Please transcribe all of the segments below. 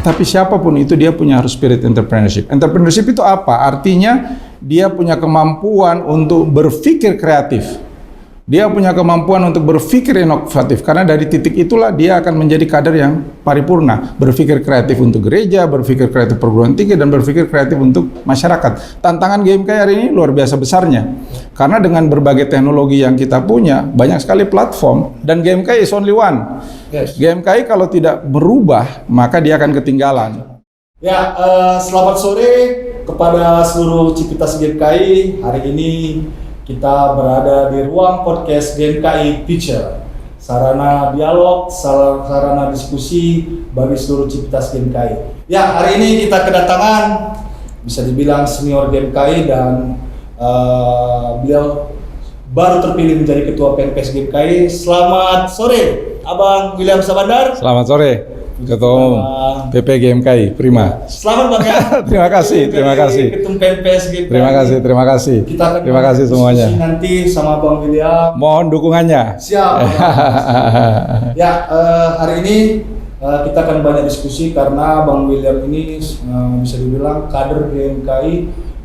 Tapi siapapun itu dia punya harus spirit entrepreneurship. Entrepreneurship itu apa? Artinya dia punya kemampuan untuk berpikir kreatif. Dia punya kemampuan untuk berpikir inovatif, karena dari titik itulah dia akan menjadi kader yang paripurna, berpikir kreatif untuk gereja, berpikir kreatif perguruan tinggi, dan berpikir kreatif untuk masyarakat. Tantangan GMKI hari ini luar biasa besarnya, karena dengan berbagai teknologi yang kita punya, banyak sekali platform, dan GMKI is only one. Yes. GMKI kalau tidak berubah, maka dia akan ketinggalan. Ya, selamat sore kepada seluruh Civitas GMKI. Hari ini kita berada di ruang podcast GMKI Future, sarana dialog, sarana diskusi bagi seluruh Civitas GMKI. Ya, hari ini kita kedatangan bisa dibilang senior GMKI dan beliau baru terpilih menjadi ketua PNPS GMKI. Selamat sore, Abang William Sabandar. Selamat sore, Ketua Umum PP GMKI, Prima. Selamat Bang ya. Terima kasih. Ketum PNPS GMKI. Terima kasih. Kita akan Terima kasih semuanya. Nanti sama Bang William. Mohon dukungannya. Siap. Ya, hari ini kita akan banyak diskusi karena Bang William ini bisa dibilang kader GMKI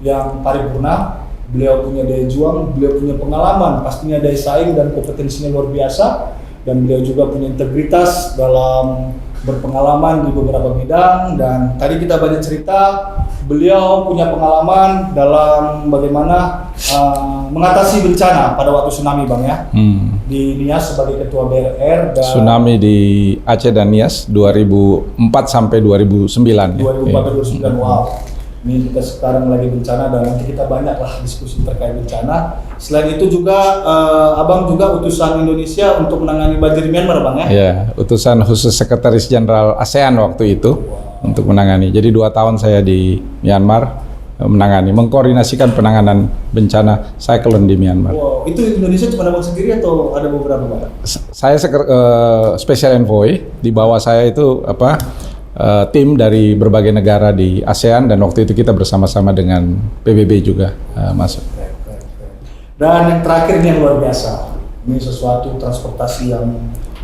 yang paripurna. Beliau punya daya juang, beliau punya pengalaman, pastinya daya saing dan kompetensinya luar biasa. Dan beliau juga punya integritas dalam berpengalaman di beberapa bidang. Dan tadi kita banyak cerita, beliau punya pengalaman dalam bagaimana mengatasi bencana pada waktu tsunami Bang ya. Di Nias sebagai ketua BRR dan tsunami di Aceh dan Nias 2004 sampai 2009. 2004-2009, wow. Ini kita sekarang lagi bencana dan nanti kita banyaklah diskusi terkait bencana. Selain itu juga Abang juga utusan Indonesia untuk menangani banjir di Myanmar Bang ya? Ya, utusan khusus Sekretaris Jenderal ASEAN waktu itu untuk menangani. Jadi 2 tahun saya di Myanmar menangani, mengkoordinasikan penanganan bencana siklon di Myanmar. Wow, itu Indonesia cuma Abang sendiri atau ada beberapa Bang? Saya Special Envoy, di bawah saya itu tim dari berbagai negara di ASEAN, dan waktu itu kita bersama-sama dengan PBB juga masuk. Dan yang terakhir ini yang luar biasa, ini sesuatu transportasi yang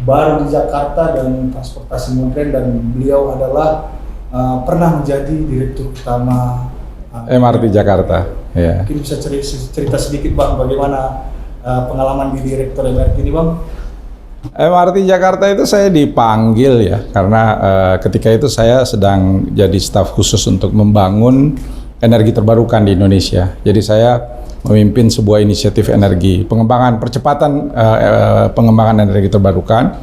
baru di Jakarta dan transportasi modern, dan beliau adalah pernah menjadi direktur utama MRT Jakarta. Ya. Mungkin bisa cerita sedikit Bang bagaimana pengalaman di direktur MRT ini Bang? MRT Jakarta itu saya dipanggil ya, karena ketika itu saya sedang jadi staf khusus untuk membangun energi terbarukan di Indonesia. Jadi saya memimpin sebuah inisiatif energi, percepatan pengembangan energi terbarukan.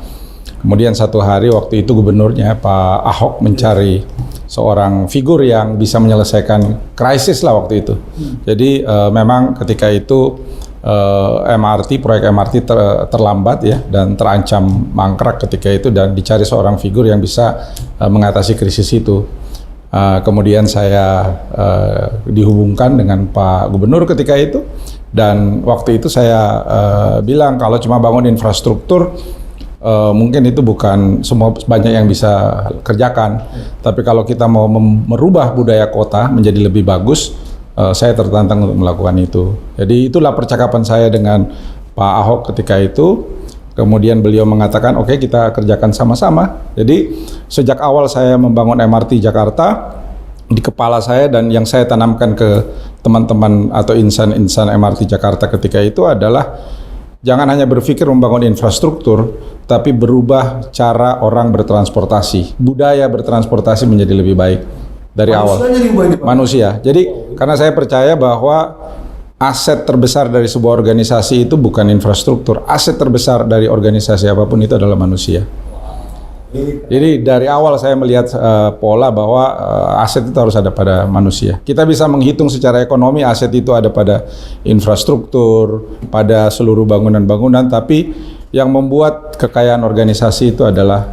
Kemudian satu hari waktu itu gubernurnya Pak Ahok mencari seorang figur yang bisa menyelesaikan krisis lah waktu itu. Jadi memang ketika itu proyek MRT terlambat ya, dan terancam mangkrak ketika itu, dan dicari seorang figur yang bisa mengatasi krisis itu. Kemudian saya dihubungkan dengan Pak Gubernur ketika itu, dan waktu itu saya bilang kalau cuma bangun infrastruktur mungkin itu bukan semua banyak yang bisa kerjakan, tapi kalau kita mau merubah budaya kota menjadi lebih bagus, saya tertantang untuk melakukan itu. Jadi itulah percakapan saya dengan Pak Ahok ketika itu. Kemudian beliau mengatakan, oke, kita kerjakan sama-sama. Jadi sejak awal saya membangun MRT Jakarta, di kepala saya dan yang saya tanamkan ke teman-teman atau insan-insan MRT Jakarta ketika itu adalah jangan hanya berpikir membangun infrastruktur, tapi berubah cara orang bertransportasi. Budaya bertransportasi menjadi lebih baik. Dari awal manusia. Jadi karena saya percaya bahwa aset terbesar dari sebuah organisasi itu bukan infrastruktur, aset terbesar dari organisasi apapun itu adalah manusia. Jadi dari awal saya melihat pola bahwa aset itu harus ada pada manusia. Kita bisa menghitung secara ekonomi aset itu ada pada infrastruktur, pada seluruh bangunan-bangunan, tapi yang membuat kekayaan organisasi itu adalah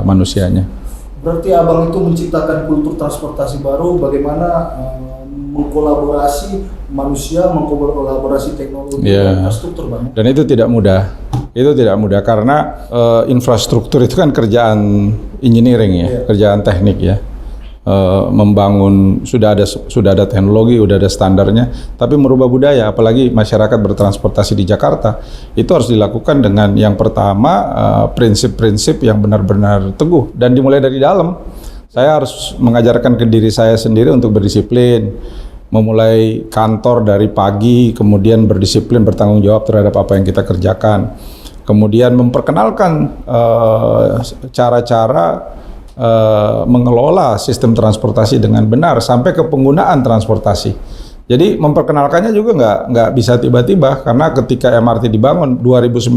manusianya. Berarti Abang itu menciptakan kultur transportasi baru, bagaimana mengkolaborasi manusia, mengkolaborasi teknologi dan infrastruktur Bang. Dan itu tidak mudah. Itu tidak mudah karena infrastruktur itu kan kerjaan engineering ya, kerjaan teknik ya. Membangun sudah ada teknologi, sudah ada standarnya, tapi merubah budaya, apalagi masyarakat bertransportasi di Jakarta, itu harus dilakukan dengan yang pertama prinsip-prinsip yang benar-benar teguh dan dimulai dari dalam. Saya harus mengajarkan ke diri saya sendiri untuk berdisiplin, memulai kantor dari pagi, kemudian berdisiplin, bertanggung jawab terhadap apa yang kita kerjakan. Kemudian memperkenalkan cara-cara mengelola sistem transportasi dengan benar sampai ke penggunaan transportasi. Jadi memperkenalkannya juga nggak bisa tiba-tiba, karena ketika MRT dibangun 2019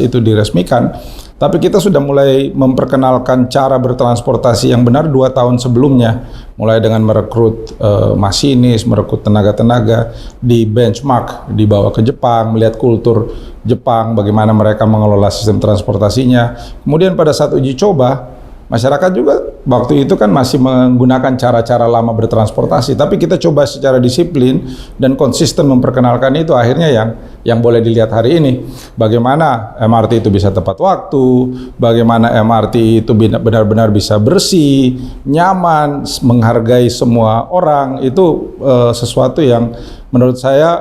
itu diresmikan, tapi kita sudah mulai memperkenalkan cara bertransportasi yang benar 2 tahun sebelumnya, mulai dengan merekrut masinis, merekrut tenaga-tenaga, di benchmark, dibawa ke Jepang, melihat kultur Jepang, bagaimana mereka mengelola sistem transportasinya. Kemudian pada saat uji coba, masyarakat juga waktu itu kan masih menggunakan cara-cara lama bertransportasi, tapi kita coba secara disiplin dan konsisten memperkenalkan itu. Akhirnya yang boleh dilihat hari ini, bagaimana MRT itu bisa tepat waktu, bagaimana MRT itu benar-benar bisa bersih, nyaman, menghargai semua orang. Itu sesuatu yang menurut saya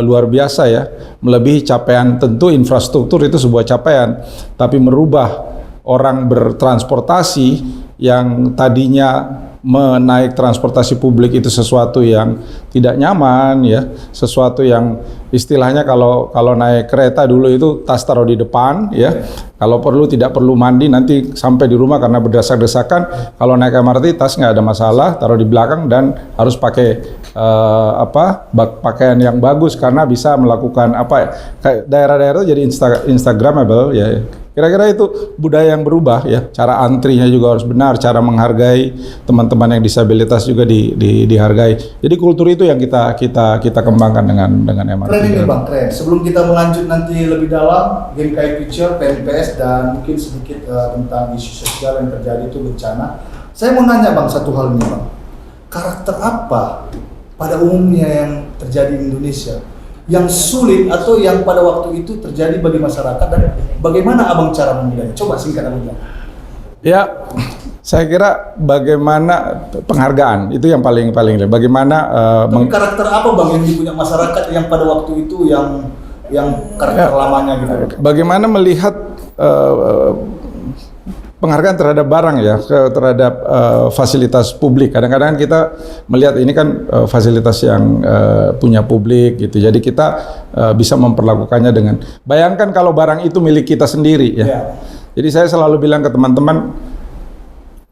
luar biasa ya, melebihi capaian. Tentu infrastruktur itu sebuah capaian, tapi merubah orang bertransportasi yang tadinya menaik transportasi publik itu sesuatu yang tidak nyaman ya, sesuatu yang istilahnya kalau naik kereta dulu itu tas taruh di depan ya, kalau perlu tidak perlu mandi nanti sampai di rumah karena berdesak-desakan. Kalau naik MRT tas nggak ada masalah, taruh di belakang dan harus pakai pakaian yang bagus karena bisa melakukan daerah-daerah itu jadi instagramable ya. Kira-kira itu budaya yang berubah ya, cara antrinya juga harus benar, cara menghargai teman-teman yang disabilitas juga dihargai. Jadi kultur itu yang kita kembangkan dengan MRT. Keren ini Bang, keren. Sebelum kita melanjut nanti lebih dalam GMKI Future, PNPS dan mungkin sedikit tentang isu sosial yang terjadi itu bencana, saya mau nanya Bang satu hal nih Bang. Karakter apa pada umumnya yang terjadi di Indonesia yang sulit atau yang pada waktu itu terjadi bagi masyarakat, dan bagaimana Abang cara memilihnya? Coba singkat Abang. Ya, saya kira bagaimana penghargaan itu yang paling bagaimana karakter apa Bang yang dipunya masyarakat yang pada waktu itu yang karakter lamanya gitu. Bagaimana melihat penghargaan terhadap barang ya, terhadap fasilitas publik. Kadang-kadang kita melihat ini kan fasilitas yang punya publik gitu. Jadi kita bisa memperlakukannya dengan, bayangkan kalau barang itu milik kita sendiri ya. Yeah. Jadi saya selalu bilang ke teman-teman,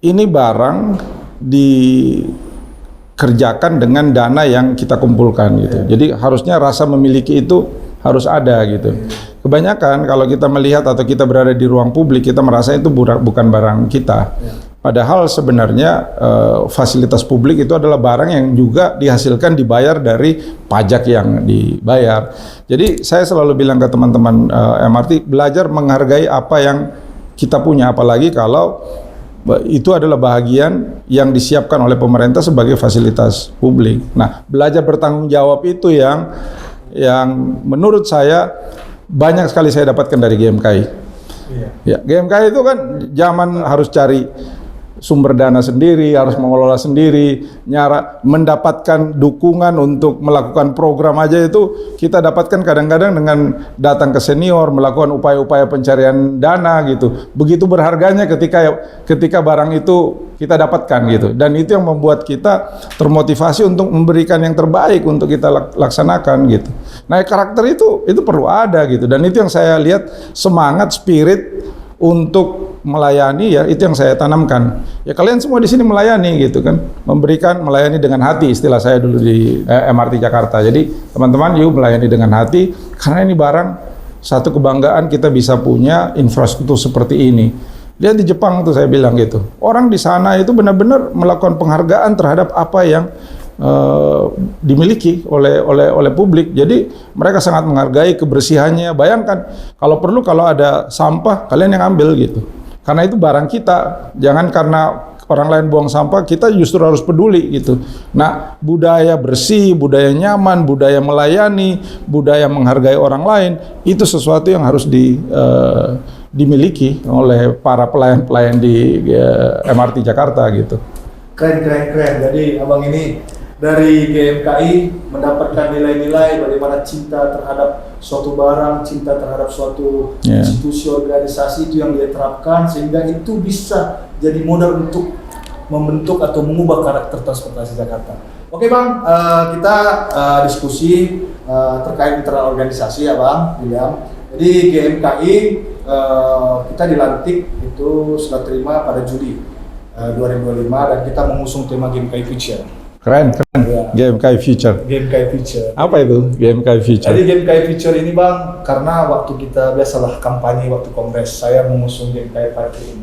ini barang dikerjakan dengan dana yang kita kumpulkan gitu. Yeah. Jadi harusnya rasa memiliki itu harus ada gitu. Kebanyakan kalau kita melihat atau kita berada di ruang publik, kita merasa itu bukan barang kita. Padahal sebenarnya fasilitas publik itu adalah barang yang juga dihasilkan, dibayar dari pajak yang dibayar. Jadi saya selalu bilang ke teman-teman MRT, belajar menghargai apa yang kita punya, apalagi kalau itu adalah bahagian yang disiapkan oleh pemerintah sebagai fasilitas publik. Nah, belajar bertanggung jawab itu yang menurut saya banyak sekali saya dapatkan dari GMKI. Iya. Ya, GMKI itu kan zaman harus cari sumber dana sendiri, harus mengelola sendiri, mendapatkan dukungan untuk melakukan program aja itu kita dapatkan kadang-kadang dengan datang ke senior, melakukan upaya-upaya pencarian dana gitu. Begitu berharganya ketika barang itu kita dapatkan gitu, dan itu yang membuat kita termotivasi untuk memberikan yang terbaik untuk kita laksanakan gitu. Nah, karakter itu perlu ada gitu, dan itu yang saya lihat, semangat, spirit untuk melayani ya, itu yang saya tanamkan. Ya kalian semua di sini melayani gitu kan, melayani dengan hati, istilah saya dulu di MRT Jakarta. Jadi teman-teman yuk melayani dengan hati, karena ini barang satu kebanggaan kita bisa punya infrastruktur seperti ini. Lihat di Jepang tuh saya bilang gitu, orang di sana itu benar-benar melakukan penghargaan terhadap apa yang dimiliki oleh publik. Jadi mereka sangat menghargai kebersihannya. Bayangkan kalau perlu, kalau ada sampah kalian yang ambil gitu, karena itu barang kita. Jangan karena orang lain buang sampah kita justru harus peduli gitu. Nah, budaya bersih, budaya nyaman, budaya melayani, budaya menghargai orang lain, itu sesuatu yang harus dimiliki oleh para pelayan-pelayan di MRT Jakarta gitu. Keren. Jadi abang ini dari GMKI mendapatkan nilai-nilai bagaimana cinta terhadap suatu barang, cinta terhadap suatu institusi, organisasi, itu yang dia terapkan sehingga itu bisa jadi modal untuk membentuk atau mengubah karakter transportasi Jakarta. Oke Bang, kita diskusi terkait internal organisasi ya Bang William. Jadi GMKI kita dilantik itu sudah terima pada Juli 2025 dan kita mengusung tema GMKI Future. Keren. Ya. GMKI Future. GMKI Future. Apa itu GMKI Future? Jadi GMKI Future ini Bang, karena waktu kita biasalah kampanye waktu kongres, saya mengusung GMKI 5.0,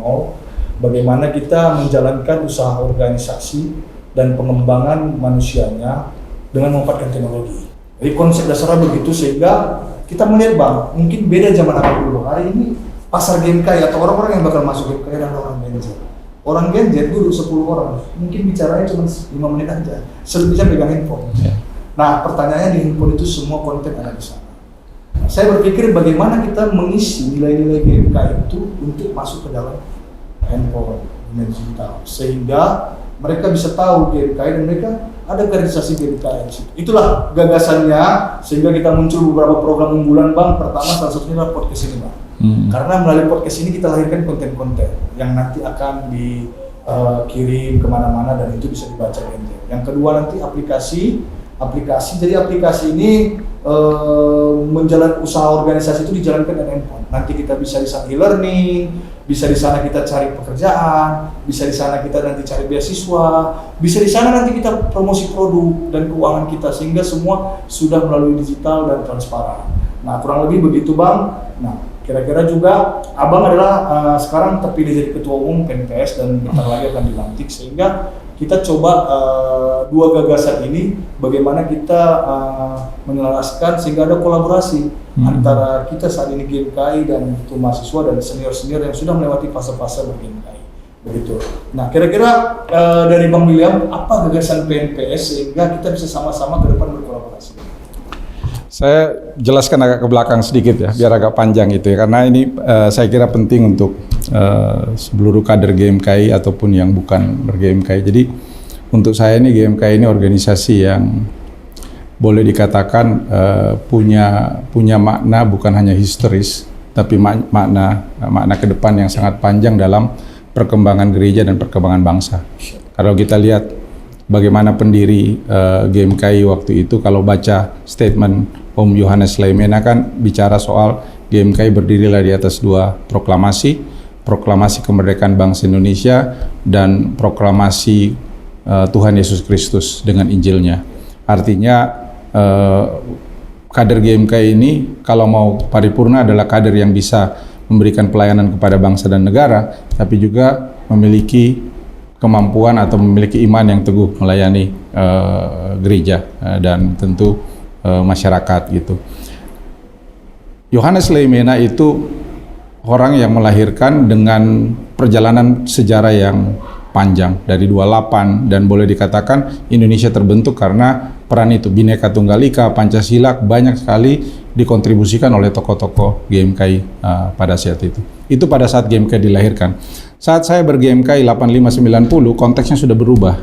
bagaimana kita menjalankan usaha organisasi dan pengembangan manusianya dengan memanfaatkan teknologi. Jadi konsep dasarnya begitu sehingga kita melihat Bang, mungkin beda zaman apa dulu. Hari ini pasar GMKI atau orang-orang yang bakal masuk GMKI adalah orang Gen Z. Orang Gen Z dulu 10 orang, mungkin bicaranya cuma 5 menit aja, selebihnya pegang handphone. Nah pertanyaannya di handphone itu semua konten ada di sana. Nah, saya berpikir bagaimana kita mengisi nilai-nilai GMKI itu untuk masuk ke dalam handphone digital, sehingga mereka bisa tahu GMKI dan mereka ada kaderisasi GMKI. Itulah gagasannya, sehingga kita muncul beberapa program unggulan Bang. Pertama salah satunya adalah podcast ini Bang. Karena melalui podcast ini kita lahirkan konten-konten yang nanti akan dikirim kemana-mana dan itu bisa dibaca Gen Z. Yang kedua nanti aplikasi. Jadi aplikasi ini menjalankan usaha organisasi itu dijalankan dengan handphone. Nanti kita bisa di sana e-learning, bisa di sana kita cari pekerjaan, bisa di sana kita nanti cari beasiswa, bisa di sana nanti kita promosi produk dan keuangan kita, sehingga semua sudah melalui digital dan transparan. Nah kurang lebih begitu Bang. Nah kira-kira juga Abang adalah sekarang terpilih jadi ketua umum PNPS dan bentar lagi akan dilantik, sehingga kita coba dua gagasan ini bagaimana kita menyelaraskan sehingga ada kolaborasi antara kita saat ini GMKI dan itu mahasiswa dan senior-senior yang sudah melewati fase-fase ber-GMKI. Begitu. Nah kira-kira dari Bang William, apa gagasan PNPS sehingga kita bisa sama-sama ke depan berkolaborasi? Saya jelaskan agak ke belakang sedikit ya, biar agak panjang gitu ya, karena ini saya kira penting untuk seluruh kader GMKI ataupun yang bukan ber-GMKI. Jadi untuk saya ini GMKI ini organisasi yang boleh dikatakan punya makna bukan hanya historis, tapi makna ke depan yang sangat panjang dalam perkembangan gereja dan perkembangan bangsa. Kalau kita lihat bagaimana pendiri GMKI waktu itu, kalau baca statement Om Yohanes Leimena kan bicara soal GMKI berdirilah di atas dua proklamasi kemerdekaan bangsa Indonesia dan proklamasi Tuhan Yesus Kristus dengan Injilnya. Artinya kader GMKI ini kalau mau paripurna adalah kader yang bisa memberikan pelayanan kepada bangsa dan negara, tapi juga memiliki kemampuan atau memiliki iman yang teguh melayani gereja dan tentu masyarakat gitu. Yohanes Leimena itu orang yang melahirkan dengan perjalanan sejarah yang panjang dari 28, dan boleh dikatakan Indonesia terbentuk karena peran itu, Bhinneka Tunggal Ika, Pancasila banyak sekali dikontribusikan oleh tokoh-tokoh GMKI pada saat itu. Itu pada saat GMKI dilahirkan. Saat saya ber-GMKI 85-90, konteksnya sudah berubah.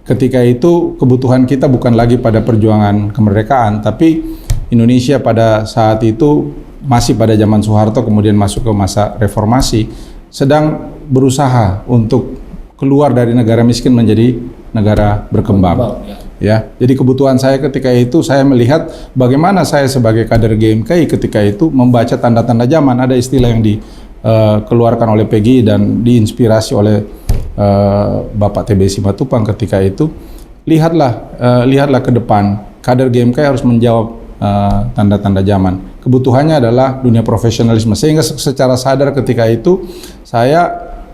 Ketika itu kebutuhan kita bukan lagi pada perjuangan kemerdekaan, tapi Indonesia pada saat itu masih pada zaman Soeharto, kemudian masuk ke masa reformasi, sedang berusaha untuk keluar dari negara miskin menjadi negara berkembang. Ya, jadi kebutuhan saya ketika itu, saya melihat bagaimana saya sebagai kader GMKI ketika itu membaca tanda-tanda zaman. Ada istilah yang dikeluarkan oleh PGI dan diinspirasi oleh Bapak TB Simatupang ketika itu. Lihatlah ke depan, kader GMKI harus menjawab tanda-tanda zaman. Kebutuhannya adalah dunia profesionalisme, sehingga secara sadar ketika itu saya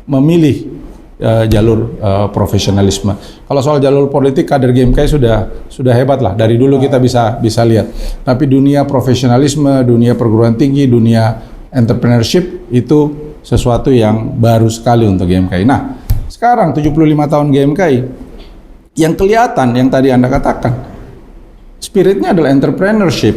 memilih jalur profesionalisme. Kalau soal jalur politik, kader GMKI sudah hebat lah, dari dulu kita bisa lihat. Tapi dunia profesionalisme, dunia perguruan tinggi, dunia entrepreneurship itu sesuatu yang baru sekali untuk GMKI. Nah, sekarang 75 tahun GMKI, yang kelihatan yang tadi Anda katakan, spiritnya adalah entrepreneurship.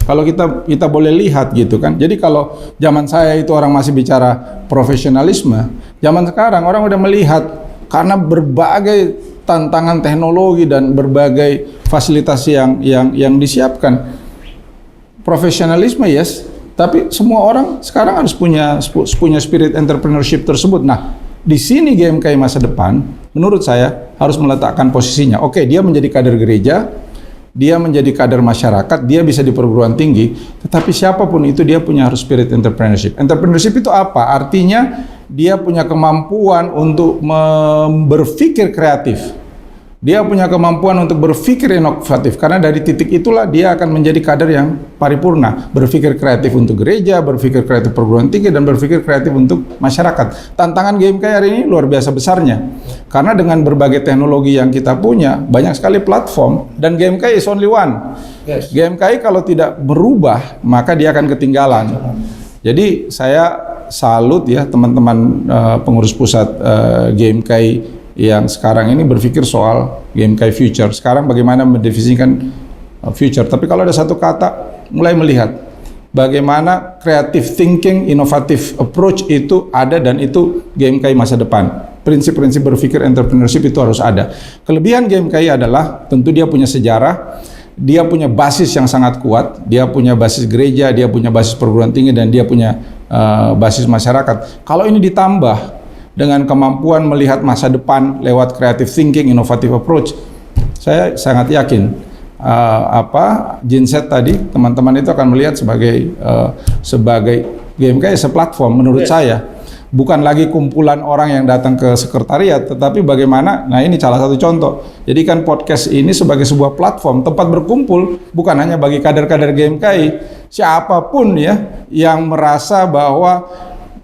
Kalau kita boleh lihat gitu kan. Jadi kalau zaman saya itu orang masih bicara profesionalisme, zaman sekarang orang udah melihat karena berbagai tantangan teknologi dan berbagai fasilitas yang disiapkan. Profesionalisme yes, tapi semua orang sekarang harus punya spirit entrepreneurship tersebut. Nah, Di sini GMKI masa depan, menurut saya harus meletakkan posisinya. Oke, dia menjadi kader gereja, dia menjadi kader masyarakat, dia bisa di perguruan tinggi, tetapi siapapun itu dia punya harus spirit entrepreneurship. Entrepreneurship itu apa? Artinya dia punya kemampuan untuk berpikir kreatif. Dia punya kemampuan untuk berpikir inovatif, karena dari titik itulah dia akan menjadi kader yang paripurna, berpikir kreatif untuk gereja, berpikir kreatif perguruan tinggi, dan berpikir kreatif untuk masyarakat. Tantangan GMKI hari ini luar biasa besarnya, karena dengan berbagai teknologi yang kita punya, banyak sekali platform, dan GMKI is only one. Yes. GMKI kalau tidak berubah, maka dia akan ketinggalan. Jadi saya salut ya teman-teman pengurus pusat GMKI yang sekarang ini berpikir soal GMKI Future. Sekarang bagaimana mendefinisikan future. Tapi kalau ada satu kata, mulai melihat bagaimana creative thinking, inovative approach itu ada, dan itu GMKI masa depan. Prinsip-prinsip berpikir entrepreneurship itu harus ada. Kelebihan GMKI adalah tentu dia punya sejarah, dia punya basis yang sangat kuat, dia punya basis gereja, dia punya basis perguruan tinggi, dan dia punya basis masyarakat. Kalau ini ditambah dengan kemampuan melihat masa depan lewat creative thinking, innovative approach, saya sangat yakin Genset tadi teman-teman itu akan melihat sebagai GMKI platform menurut saya, bukan lagi kumpulan orang yang datang ke sekretariat, tetapi bagaimana, nah ini salah satu contoh. Jadi kan podcast ini sebagai sebuah platform tempat berkumpul, bukan hanya bagi kader-kader GMKI, siapapun ya yang merasa bahwa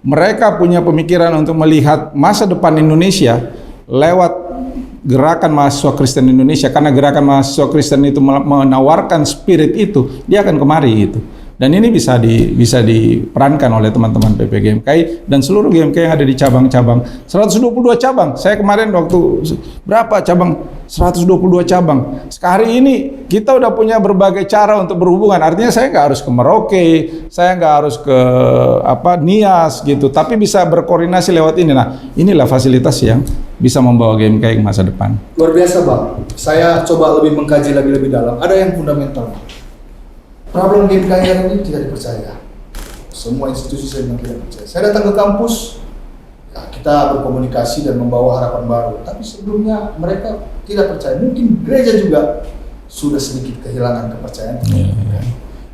mereka punya pemikiran untuk melihat masa depan Indonesia lewat gerakan mahasiswa Kristen Indonesia, karena gerakan mahasiswa Kristen itu menawarkan spirit itu, dia akan kemari gitu. Dan ini bisa diperankan oleh teman-teman PP GMKI dan seluruh GMKI yang ada di cabang-cabang. 122 cabang. Saya kemarin waktu berapa cabang? 122 cabang. Hari ini kita udah punya berbagai cara untuk berhubungan. Artinya saya nggak harus ke Merauke, saya nggak harus ke Nias gitu, tapi bisa berkoordinasi lewat ini. Nah, inilah fasilitas yang bisa membawa GMKI ke masa depan. Luar biasa, Bang. Saya coba lebih mengkaji lebih dalam. Ada yang fundamental. Problem GMKI hari ini tidak dipercaya. Semua institusi saya bilang tidak percaya. Saya datang ke kampus, ya, kita berkomunikasi dan membawa harapan baru. Tapi sebelumnya mereka tidak percaya. Mungkin gereja juga sudah sedikit kehilangan kepercayaan.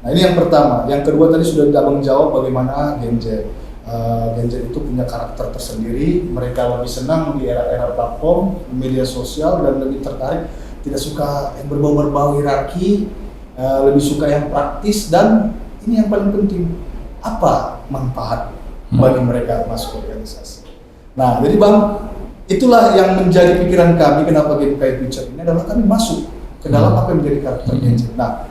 Nah, ini yang pertama. Yang kedua tadi sudah Abang jawab bagaimana Genset. Genset itu punya karakter tersendiri. Mereka lebih senang di era-era platform, media sosial, dan lebih tertarik. Tidak suka yang berbau-berbau hierarki. Lebih suka yang praktis, dan ini yang paling penting, apa manfaat bagi mereka masuk organisasi. Nah, jadi Bang, itulah yang menjadi pikiran kami kenapa GMKI Future ini adalah kami masuk ke dalam apa yang menjadi karakter Genset. Nah,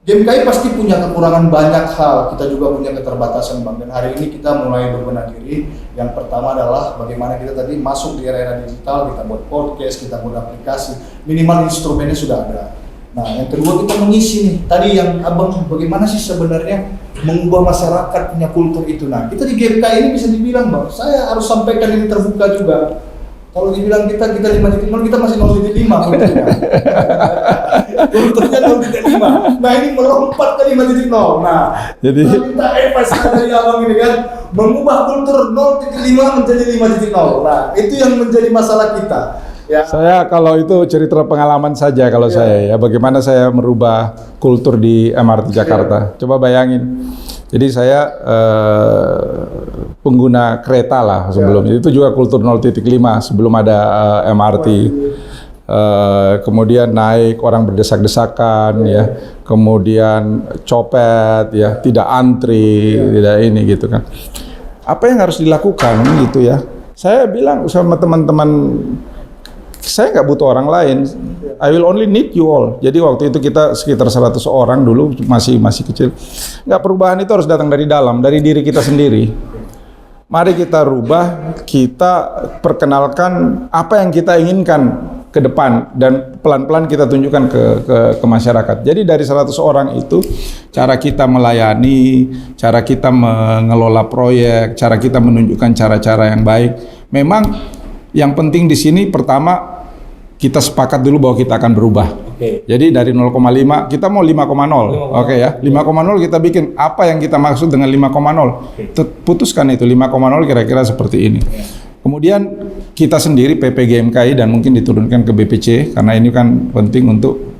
GMKI pasti punya kekurangan banyak hal, kita juga punya keterbatasan Bang, dan hari ini kita mulai berbenah diri. Yang pertama adalah bagaimana kita tadi masuk di era digital, kita buat podcast, kita buat aplikasi, minimal instrumennya sudah ada. Nah, yang kedua kita mengisi nih, tadi yang Abang bagaimana sih sebenarnya mengubah masyarakat punya kultur itu. Nah, kita di GMKI ini bisa dibilang Bang, saya harus sampaikan ini terbuka juga. Kalau dibilang kita 5.0, kita masih 0.5 kulturnya. Kulturnya 0.5. Nah, ini melompat ke 5.0. Nah, jadi kita minta emphasis dari Abang ini kan, mengubah kultur 0.5 menjadi 5.0. Nah, itu yang menjadi masalah kita. Ya. Saya kalau itu cerita pengalaman saja kalau saya ya, bagaimana saya merubah kultur di MRT Jakarta. Coba bayangin. Jadi saya pengguna kereta lah sebelum itu juga kultur 0.5 sebelum ada MRT. Kemudian naik orang berdesak-desakan ya, kemudian copet ya, tidak antri, tidak ini gitu kan. Apa yang harus dilakukan gitu ya? Saya bilang sama teman-teman, saya nggak butuh orang lain, I will only need you all. Jadi waktu itu kita sekitar 100 orang dulu, masih kecil. Nggak, perubahan itu harus datang dari dalam, dari diri kita sendiri. Mari kita rubah, kita perkenalkan apa yang kita inginkan ke depan, dan pelan-pelan kita tunjukkan ke masyarakat. Jadi dari 100 orang itu, cara kita melayani, cara kita mengelola proyek, cara kita menunjukkan cara-cara yang baik. Memang yang penting di sini pertama, kita sepakat dulu bahwa kita akan berubah. Jadi dari 0,5 kita mau 5,0. Oke ya. 5,0 kita bikin apa yang kita maksud dengan 5,0. Putuskan itu 5,0 kira-kira seperti ini. Kemudian kita sendiri PPGMKI dan mungkin diturunkan ke BPC karena ini kan penting untuk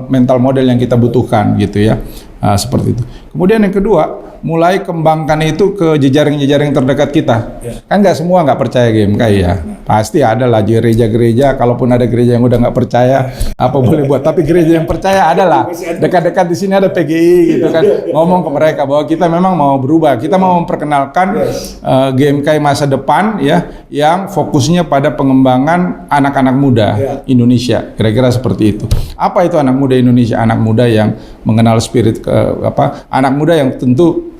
mental model yang kita butuhkan gitu ya. Seperti itu. Kemudian yang kedua, mulai kembangkan itu ke jejaring-jejaring terdekat kita. Kan nggak semua nggak percaya GMKI ya. Pasti ada lah gereja-gereja, kalaupun ada gereja yang udah nggak percaya, apa boleh buat. Tapi gereja yang percaya adalah dekat-dekat di sini ada PGI gitu kan. Ngomong ke mereka bahwa kita memang mau berubah. Kita mau memperkenalkan GMKI masa depan ya, yang fokusnya pada pengembangan anak-anak muda Indonesia. Kira-kira seperti itu. Apa itu anak muda Indonesia? Anak muda yang mengenal spirit anak muda yang tentu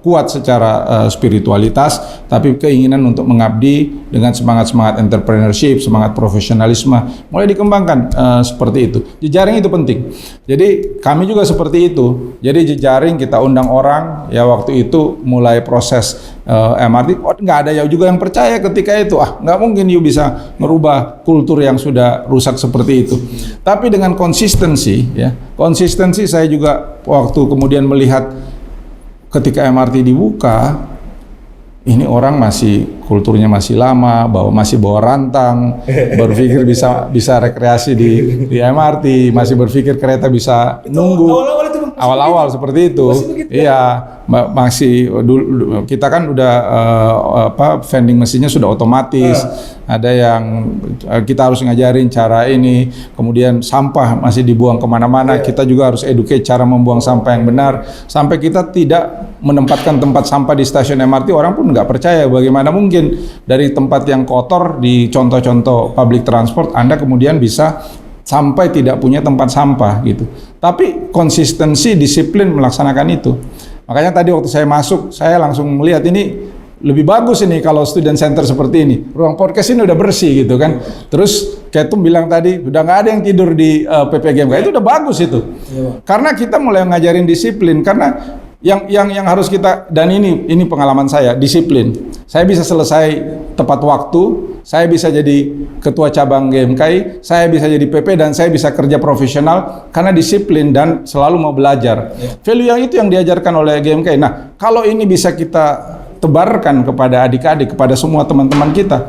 kuat secara spiritualitas, tapi keinginan untuk mengabdi dengan semangat-semangat entrepreneurship, semangat profesionalisme mulai dikembangkan seperti itu. Jejaring itu penting. Jadi kami juga seperti itu. Jadi jejaring kita undang orang ya, waktu itu mulai proses MRT, nggak ada juga yang percaya ketika itu. Nggak mungkin you bisa merubah kultur yang sudah rusak seperti itu. Tapi dengan konsistensi ya, konsistensi saya juga waktu kemudian melihat ketika MRT dibuka, ini orang masih kulturnya masih lama, masih bawa rantang, berpikir bisa rekreasi di MRT, masih berpikir kereta bisa nunggu. Awal-awal seperti itu, iya, masih dulu kita kan udah vending mesinnya sudah otomatis. Ada yang kita harus ngajarin cara ini, kemudian sampah masih dibuang kemana-mana. Kita juga harus educate cara membuang sampah yang benar. Sampai kita tidak menempatkan tempat sampah di stasiun MRT, orang pun nggak percaya bagaimana mungkin dari tempat yang kotor di contoh-contoh public transport Anda kemudian bisa sampai tidak punya tempat sampah gitu. Tapi konsistensi, disiplin melaksanakan itu. Makanya tadi waktu saya masuk, saya langsung melihat ini lebih bagus ini kalau student center seperti ini. Ruang podcast ini udah bersih gitu kan. Terus Ketum bilang tadi, udah nggak ada yang tidur di PPGMK. Itu udah bagus itu. Karena kita mulai ngajarin disiplin. Karena yang harus kita, dan ini pengalaman saya, disiplin. Saya bisa selesai tepat waktu, saya bisa jadi ketua cabang GMKI, saya bisa jadi PP, dan saya bisa kerja profesional karena disiplin dan selalu mau belajar. Value yang itu yang diajarkan oleh GMKI. Nah, kalau ini bisa kita tebarkan kepada adik-adik, kepada semua teman-teman kita,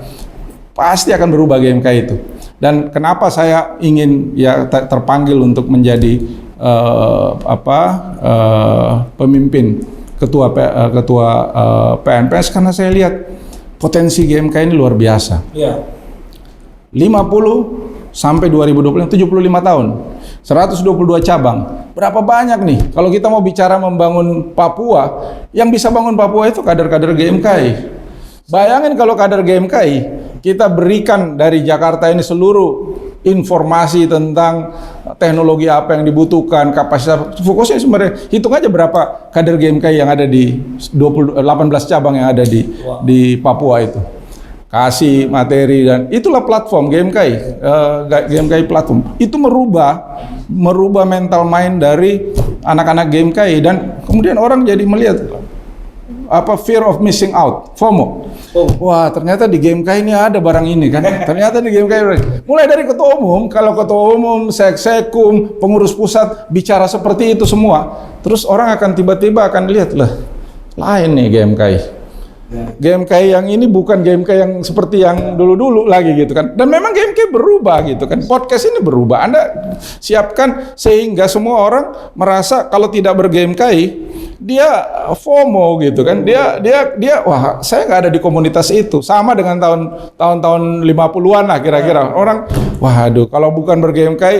pasti akan berubah GMKI itu. Dan kenapa saya ingin ya terpanggil untuk menjadi pemimpin ketua PNPS, karena saya lihat potensi GMK ini luar biasa. 50 sampai 2020, 75 tahun, 122 cabang. Berapa banyak nih? Kalau kita mau bicara membangun Papua, yang bisa bangun Papua itu kader-kader GMKI. Bayangin kalau kader GMKI kita berikan dari Jakarta ini seluruh informasi tentang teknologi apa yang dibutuhkan, kapasitas, fokusnya sebenarnya hitung aja berapa kader GMKI yang ada di 18 cabang yang ada di Papua itu. Kasih materi, dan itulah platform GMKI, GMKI platform. Itu merubah mental mind dari anak-anak GMKI, dan kemudian orang jadi melihat fear of missing out, FOMO. Wah, ternyata di GMKI ini ada barang ini kan. Ternyata di GMKI mulai dari ketua umum, kalau ketua umum, seksekum, pengurus pusat bicara seperti itu semua, terus orang akan tiba-tiba akan lihat, lah, lain nih GMKI. GMKI yang ini bukan GMKI yang seperti yang dulu-dulu lagi gitu kan. Dan memang GMKI berubah gitu kan. Podcast ini berubah. Anda siapkan sehingga semua orang merasa kalau tidak ber-GMKI dia FOMO gitu kan. Dia wah, saya nggak ada di komunitas itu. Sama dengan tahun 50-an lah kira-kira. Orang, waduh, kalau bukan ber-GMKI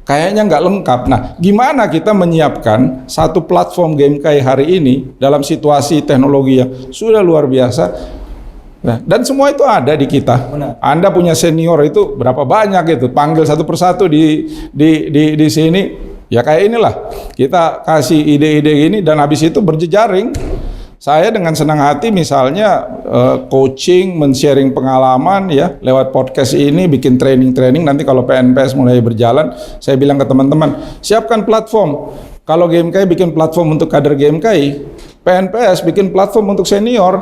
kayaknya nggak lengkap. Nah, gimana kita menyiapkan satu platform GMKI hari ini dalam situasi teknologi yang sudah luar biasa? Nah, dan semua itu ada di kita. Benar. Anda punya senior itu berapa banyak gitu, panggil satu persatu di sini. Ya kayak inilah, kita kasih ide-ide ini, dan habis itu berjejaring. Saya dengan senang hati misalnya coaching, men-sharing pengalaman ya lewat podcast ini, bikin training-training. Nanti kalau PNPS mulai berjalan, saya bilang ke teman-teman, siapkan platform. Kalau GMKI bikin platform untuk kader GMKI, PNPS bikin platform untuk senior.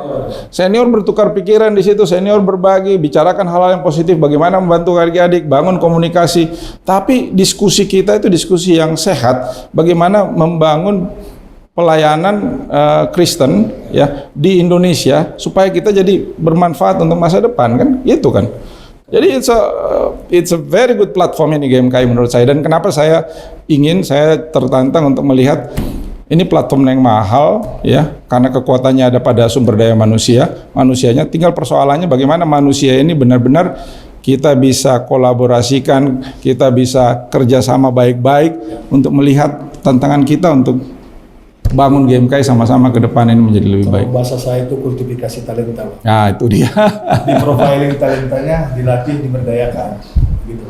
Senior bertukar pikiran di situ, senior berbagi, bicarakan hal-hal yang positif, bagaimana membantu adik-adik, bangun komunikasi. Tapi diskusi kita itu diskusi yang sehat, bagaimana membangun pelayanan Kristen ya di Indonesia supaya kita jadi bermanfaat untuk masa depan kan, gitu kan. Jadi it's a very good platform ini GMKI menurut saya, dan kenapa saya tertantang untuk melihat ini platform yang mahal ya, karena kekuatannya ada pada sumber daya manusianya, tinggal persoalannya bagaimana manusia ini benar-benar kita bisa kolaborasikan, kita bisa kerjasama baik-baik untuk melihat tantangan kita untuk bangun GMKI sama-sama ke depan ini menjadi lebih baik. Bahasa saya itu kultifikasi talenta. Nah, itu dia. Di profiling talentanya, dilatih, diberdayakan, gitu.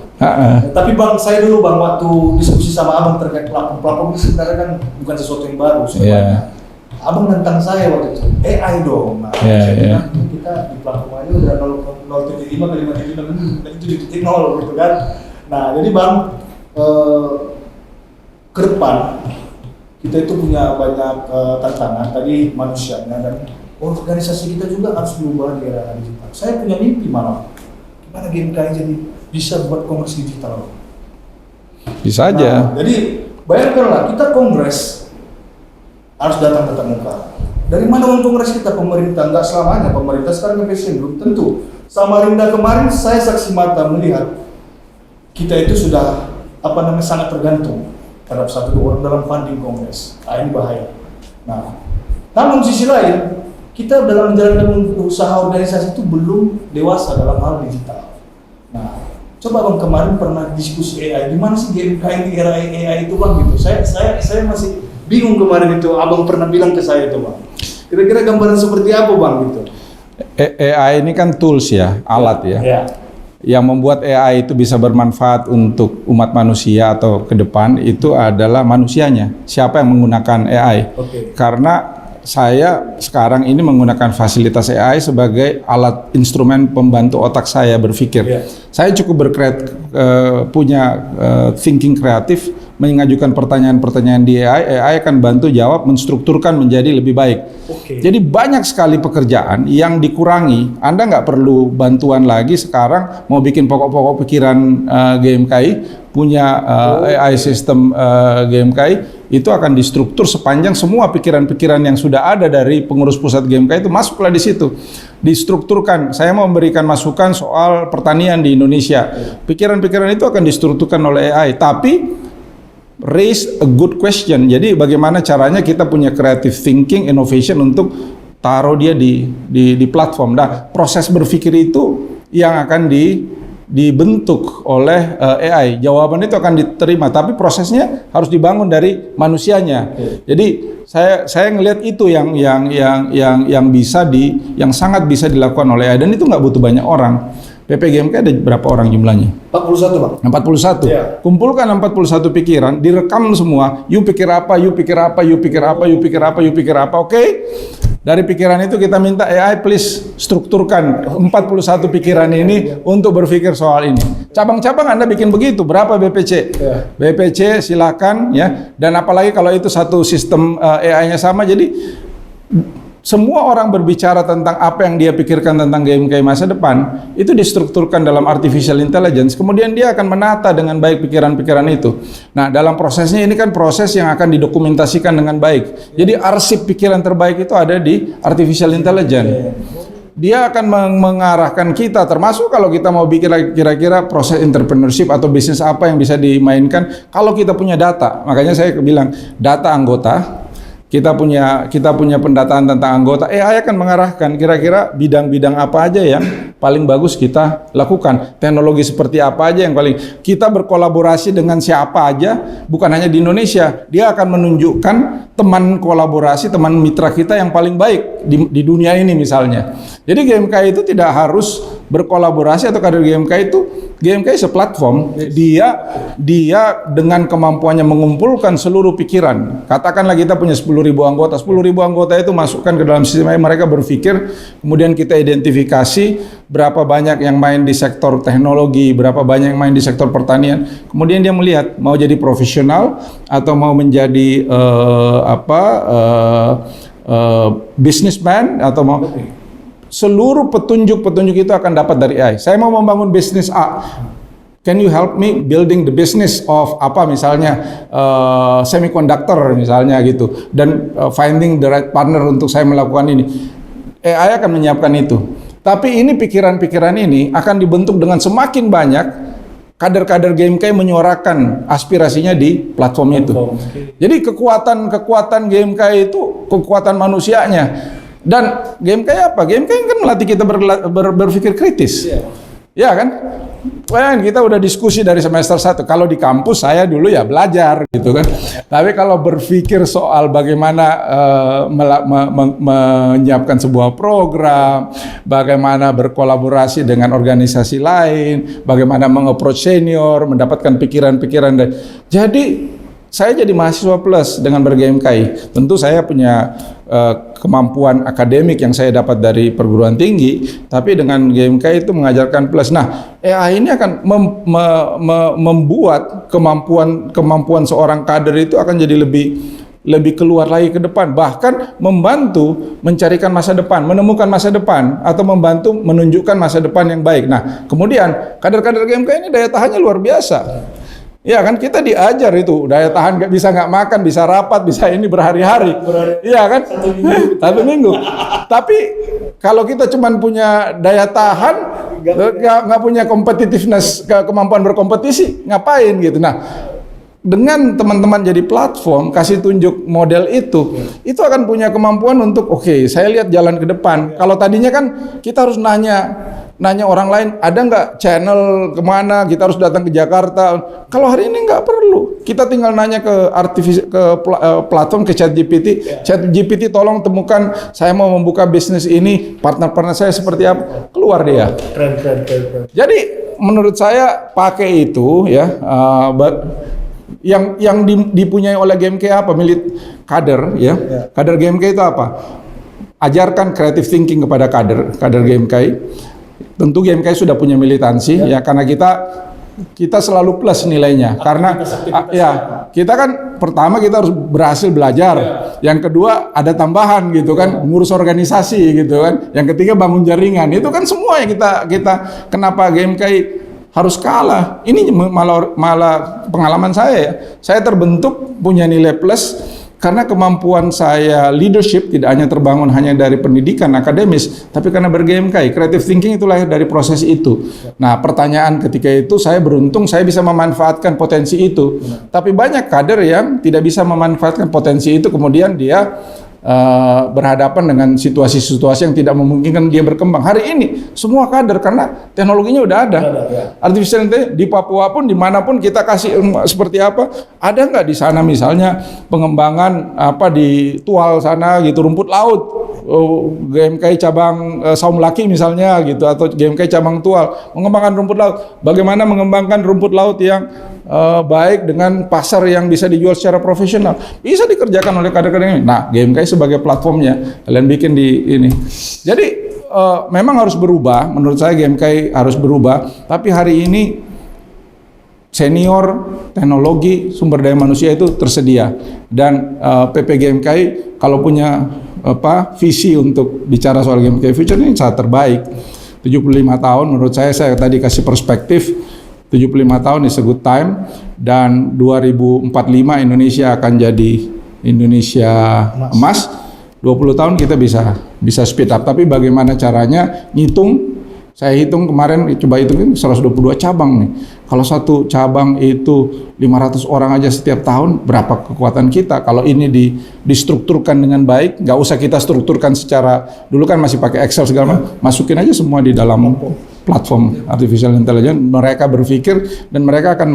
Tapi Bang, saya dulu Bang waktu diskusi sama Abang terkait platform ini sebenarnya kan bukan sesuatu yang baru sebenarnya. Abang nentang saya waktu itu, AI dong. Nah, kita di platform aja udah 0.5 kali 5.0 gitu kan. Nah, jadi Bang, ke depan kita itu punya banyak tantangan tadi manusianya, dan organisasi kita juga harus berubah di era digital. Saya punya mimpi malam, gimana GMKI jadi bisa buat kongres digital. Bisa aja. Nah, jadi bayangkanlah kita kongres harus datang tatap muka. Dari mana uang kongres kita? Pemerintah, nggak selamanya. Pemerintah sekarang investasi belum tentu. Samarinda kemarin saya saksi mata melihat kita itu sudah sangat tergantung terhadap satu dua orang dalam funding kongres. Nah, ini bahaya. Nah, namun sisi lain kita dalam menjalankan usaha organisasi itu belum dewasa dalam hal digital. Nah, coba Bang, kemarin pernah diskusi AI, gimana sih GMKI di era AI itu Bang gitu. Saya masih bingung kemarin itu. Abang pernah bilang ke saya itu Bang. Kira-kira gambaran seperti apa Bang gitu? AI ini kan tools ya, alat ya. Yang membuat AI itu bisa bermanfaat untuk umat manusia atau ke depan itu adalah manusianya. Siapa yang menggunakan AI? Karena saya sekarang ini menggunakan fasilitas AI sebagai alat instrumen pembantu otak saya berpikir. Saya cukup punya thinking kreatif, mengajukan pertanyaan-pertanyaan di AI akan bantu jawab, menstrukturkan menjadi lebih baik. Jadi banyak sekali pekerjaan yang dikurangi. Anda nggak perlu bantuan lagi sekarang mau bikin pokok-pokok pikiran GMKI, punya AI sistem GMKI, itu akan distruktur sepanjang semua pikiran-pikiran yang sudah ada dari pengurus pusat GMKI itu masuklah di situ. Distrukturkan. Saya mau memberikan masukan soal pertanian di Indonesia. Pikiran-pikiran itu akan distrukturkan oleh AI, tapi raise a good question. Jadi bagaimana caranya kita punya creative thinking, innovation untuk taruh dia di platform. Nah, proses berpikir itu yang akan dibentuk oleh AI. Jawaban itu akan diterima, tapi prosesnya harus dibangun dari manusianya. Jadi saya ngelihat itu yang sangat bisa dilakukan oleh AI, dan itu nggak butuh banyak orang. PPGMK ada berapa orang jumlahnya? 41 Bang. 41. Kumpulkan 41 pikiran, direkam semua. You pikir apa, you pikir apa, you pikir apa, you pikir apa, you pikir apa. Oke? Dari pikiran itu kita minta AI please strukturkan 41 pikiran ini untuk berpikir soal ini. Cabang-cabang Anda bikin begitu. Berapa BPC? BPC silakan ya. Dan apalagi kalau itu satu sistem AI-nya sama, jadi semua orang berbicara tentang apa yang dia pikirkan tentang GMKI masa depan, itu distrukturkan dalam artificial intelligence, kemudian dia akan menata dengan baik pikiran-pikiran itu. Nah, dalam prosesnya ini kan proses yang akan didokumentasikan dengan baik. Jadi arsip pikiran terbaik itu ada di artificial intelligence. Dia akan mengarahkan kita, termasuk kalau kita mau bikin kira-kira proses entrepreneurship atau bisnis apa yang bisa dimainkan, kalau kita punya data. Makanya saya bilang, data anggota, kita punya pendataan tentang anggota, AI akan mengarahkan kira-kira bidang-bidang apa aja yang paling bagus kita lakukan, teknologi seperti apa aja yang paling, kita berkolaborasi dengan siapa aja, bukan hanya di Indonesia, dia akan menunjukkan teman kolaborasi, teman mitra kita yang paling baik di dunia ini misalnya. Jadi GMKI itu tidak harus berkolaborasi atau kader GMKI seplatform, dia dengan kemampuannya mengumpulkan seluruh pikiran. Katakanlah kita punya 10.000 anggota, 10.000 anggota itu masukkan ke dalam sistem, mereka berpikir, kemudian kita identifikasi berapa banyak yang main di sektor teknologi, berapa banyak yang main di sektor pertanian, kemudian dia melihat mau jadi profesional atau mau menjadi businessman atau mau. Seluruh petunjuk-petunjuk itu akan dapat dari AI. Saya mau membangun bisnis A. can you help me building the business of apa misalnya semiconductor misalnya gitu, dan finding the right partner untuk saya melakukan ini. AI akan menyiapkan itu. Tapi ini pikiran-pikiran ini akan dibentuk dengan semakin banyak kader-kader GMK menyuarakan aspirasinya di platform itu. Jadi kekuatan GMK itu kekuatan manusianya. Dan GMK apa? GMK kan melatih kita berpikir kritis. Ya kan? Well, kita udah diskusi dari semester 1. Kalau di kampus saya dulu ya belajar gitu kan. Tapi kalau berpikir soal bagaimana menyiapkan sebuah program, bagaimana berkolaborasi dengan organisasi lain, bagaimana meng-approach senior, mendapatkan pikiran-pikiran. Jadi saya jadi mahasiswa plus dengan ber-GMKI. Tentu saya punya kemampuan akademik yang saya dapat dari perguruan tinggi, tapi dengan GMKI itu mengajarkan plus. Nah, AI ini akan membuat kemampuan seorang kader itu akan jadi lebih keluar lagi ke depan, bahkan membantu mencarikan masa depan, menemukan masa depan, atau membantu menunjukkan masa depan yang baik. Nah, kemudian kader-kader GMKI ini daya tahannya luar biasa. Ya kan, kita diajar itu daya tahan, nggak makan, bisa rapat, bisa ini berhari-hari. Iya kan? Satu minggu. Tapi kalau kita cuma punya daya tahan, nggak punya competitiveness, kemampuan berkompetisi, ngapain gitu. Nah, dengan teman-teman jadi platform, kasih tunjuk model itu akan punya kemampuan untuk oke, saya lihat jalan ke depan. Kalau tadinya kan kita harus nanya orang lain, ada nggak channel kemana, kita harus datang ke Jakarta. Kalau hari ini nggak perlu, kita tinggal nanya ke platform, ke ChatGPT. ChatGPT tolong temukan, saya mau membuka bisnis ini, partner-partner saya seperti apa, keluar dia. Keren. Jadi menurut saya pakai itu ya, yang dipunyai oleh GMK apa, milik kader ya. Kader GMK itu apa? Ajarkan creative thinking kepada kader GMKI. Tentu GMKI sudah punya militansi ya, karena kita selalu plus nilainya. Karena kita kan pertama kita harus berhasil belajar. Yang kedua ada tambahan gitu kan, ngurus organisasi gitu kan. Yang ketiga bangun jaringan. Itu kan semua yang kita kenapa GMKI harus kalah. Ini malah pengalaman saya ya. Saya terbentuk punya nilai plus karena kemampuan saya leadership tidak hanya terbangun hanya dari pendidikan akademis, tapi karena ber-GMKI. Creative thinking itu lahir dari proses itu. Nah, pertanyaan ketika itu saya beruntung saya bisa memanfaatkan potensi itu. Tapi banyak kader yang tidak bisa memanfaatkan potensi itu, kemudian dia berhadapan dengan situasi-situasi yang tidak memungkinkan dia berkembang. Hari ini semua kader karena teknologinya udah ada. Artificial intelligence di Papua pun dimanapun kita kasih seperti apa, ada nggak di sana misalnya pengembangan apa di Tual sana gitu, rumput laut, GMKI cabang Saum Laki misalnya gitu, atau GMKI cabang Tual mengembangkan rumput laut. Bagaimana mengembangkan rumput laut yang baik dengan pasar yang bisa dijual secara profesional, bisa dikerjakan oleh kader-kader ini. Nah, GMKI sebagai platformnya, kalian bikin di ini. Jadi memang harus berubah. Menurut saya GMKI harus berubah. Tapi hari ini senior, teknologi, sumber daya manusia itu tersedia. Dan PP GMKI kalau punya visi untuk bicara soal GMKI Future ini saat terbaik. 75 tahun menurut saya tadi kasih perspektif. 75 tahun is a good time, dan 2045 Indonesia akan jadi Indonesia emas. 20 tahun kita bisa speed up, tapi bagaimana caranya ngitung? Saya hitung kemarin, coba hitungin 122 cabang nih. Kalau satu cabang itu 500 orang aja setiap tahun, berapa kekuatan kita? Kalau ini distrukturkan dengan baik, nggak usah kita strukturkan secara, dulu kan masih pakai Excel segala macam, masukin aja semua di dalam platform artificial intelligence. Mereka berpikir dan mereka akan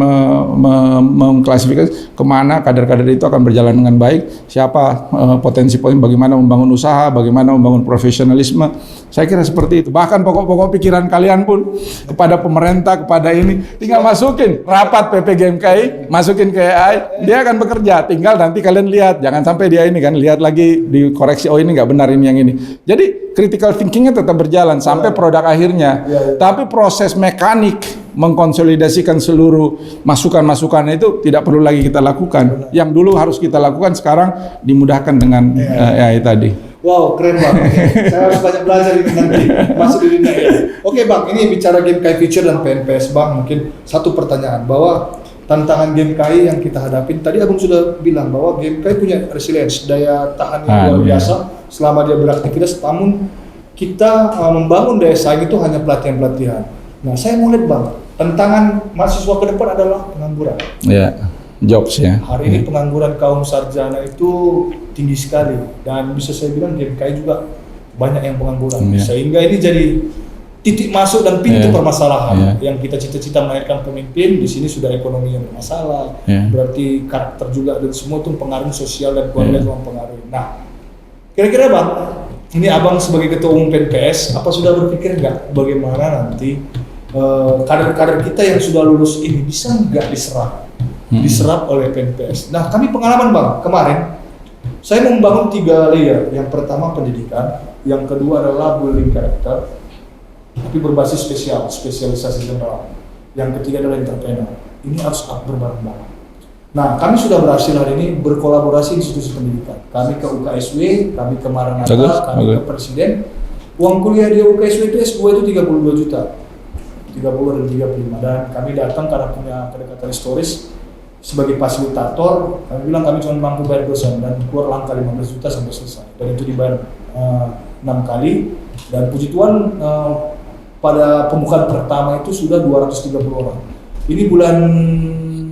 mengklasifikasi kemana kader-kader itu akan berjalan dengan baik, siapa potensi-potensi, bagaimana membangun usaha, bagaimana membangun profesionalisme. Saya kira seperti itu. Bahkan pokok-pokok pikiran kalian pun kepada pemerintah, kepada ini, tinggal masukin rapat PP GMKI, masukin ke AI, dia akan bekerja. Tinggal nanti kalian lihat, jangan sampai dia ini kan, lihat lagi dikoreksi, oh ini nggak benar, ini yang ini. Jadi critical thinkingnya tetap berjalan sampai produk akhirnya. Tapi proses mekanik mengkonsolidasikan seluruh masukan-masukan itu tidak perlu lagi kita lakukan. Yang dulu harus kita lakukan sekarang dimudahkan dengan AI tadi. Wow, keren Bang. Saya harus banyak belajar ini nanti masuk di dunia ya. Oke Bang, ini bicara Game KAI Future dan PNPS Bang, mungkin satu pertanyaan bahwa tantangan Game KAI yang kita hadapin, tadi Abang sudah bilang bahwa Game KAI punya resilience, daya tahan yang luar biasa selama dia beraktivitas, namun kita membangun daya saing itu hanya pelatihan-pelatihan. Nah, saya mau lihat Bang, tantangan mahasiswa ke depan adalah pengangguran. Ya, jobs ya. Hari ini pengangguran kaum sarjana itu tinggi sekali, dan bisa saya bilang Game KAI juga banyak yang pengangguran. Sehingga ini jadi titik masuk dan pintu permasalahan yang kita cita-cita melahirkan pemimpin. Di sini sudah ekonomi yang bermasalah, berarti karakter juga dan semua itu pengaruh sosial dan keluarga juga mempengaruhi. Nah, kira-kira Bang, ini Abang sebagai ketua umum PNPS, apa sudah berpikir nggak bagaimana nanti kader-kader kita yang sudah lulus ini bisa nggak diserap oleh PNPS? Nah, kami pengalaman Bang, kemarin saya membangun 3 layer. Yang pertama pendidikan, yang kedua adalah building karakter, tapi berbasis spesialisasi general. Yang ketiga adalah entrepreneur. Ini harus berbareng-bareng. Nah, kami sudah berhasil hari ini berkolaborasi institusi pendidikan. Kami ke UKSW, kami ke Maranatha, kami ke Presiden. Uang kuliah di UKSW itu S2 itu 32 juta. 30 dan 35. Dan kami datang karena punya kedekatan historis sebagai fasilitator. Kami bilang kami cuma mampu bayar dosen dan keluar langkah 15 juta sampai selesai. Dan itu dibayar 6 kali. Dan puji Tuhan pada pembukaan pertama itu sudah 230 orang. Ini bulan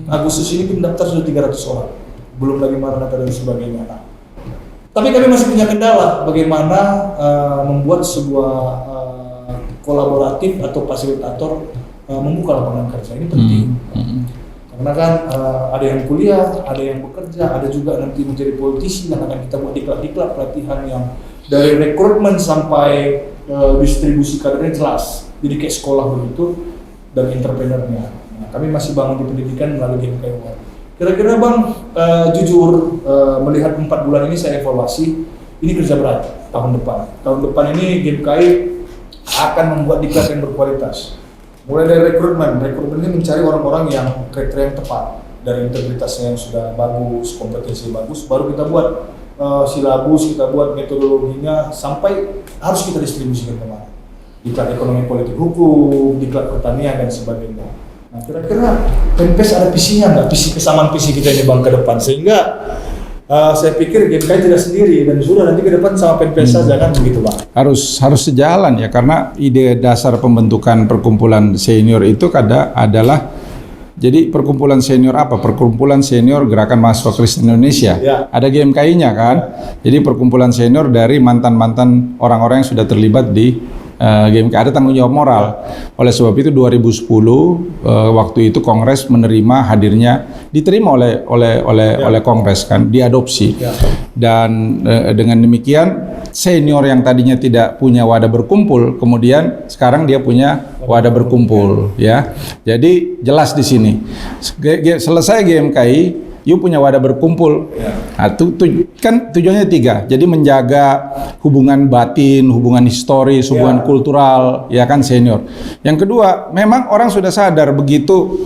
Agustus ini pendaftar sudah 300 orang, belum lagi Maranatha dan sebagainya. Nah, tapi kami masih punya kendala bagaimana membuat sebuah kolaboratif atau fasilitator membuka lapangan kerja. Ini penting, karena kan ada yang kuliah, ada yang bekerja, ada juga nanti menjadi politisi dan akan kita buat diklat-diklat pelatihan yang dari rekrutmen sampai distribusi kadernya jelas, jadi kayak sekolah begitu, dan entrepreneurnya. Nah, kami masih bangun di pendidikan melalui Game KAI. Kira-kira Bang, jujur melihat 4 bulan ini saya evaluasi, ini kerja berat tahun depan. Tahun depan ini Game KAI akan membuat diklat yang berkualitas. Mulai dari rekrutmen ini mencari orang-orang yang kriteria yang tepat, dari integritasnya yang sudah bagus, kompetensi bagus, baru kita buat silabus, kita buat metodologinya, sampai harus kita distribusikan kemana. Diklat ekonomi politik hukum, diklat pertanian dan sebagainya. Nah, kira-kira PNPS ada visinya nggak? Kesamaan visi kita ini Bang ke depan, sehingga saya pikir Game KAI tidak sendiri dan sudah nanti ke depan sama PNPS saja kan begitu Bang. Harus sejalan ya, karena ide dasar pembentukan perkumpulan senior itu adalah jadi perkumpulan senior apa? Perkumpulan senior Gerakan Mahasiswa Kristen Indonesia. Ya. Ada Game KAI-nya kan. Jadi perkumpulan senior dari mantan-mantan orang-orang yang sudah terlibat di Game KAI, ada tanggung jawab moral. Oleh sebab itu 2010 waktu itu Kongres menerima hadirnya, diterima oleh Kongres kan, diadopsi. Dan dengan demikian senior yang tadinya tidak punya wadah berkumpul, kemudian sekarang dia punya wadah berkumpul ya. Jadi jelas di sini. Selesai Game KAI, you punya wadah berkumpul. Nah, kan tujuannya 3. Jadi menjaga hubungan batin, hubungan historis, hubungan kultural, ya kan senior. Yang kedua, memang orang sudah sadar begitu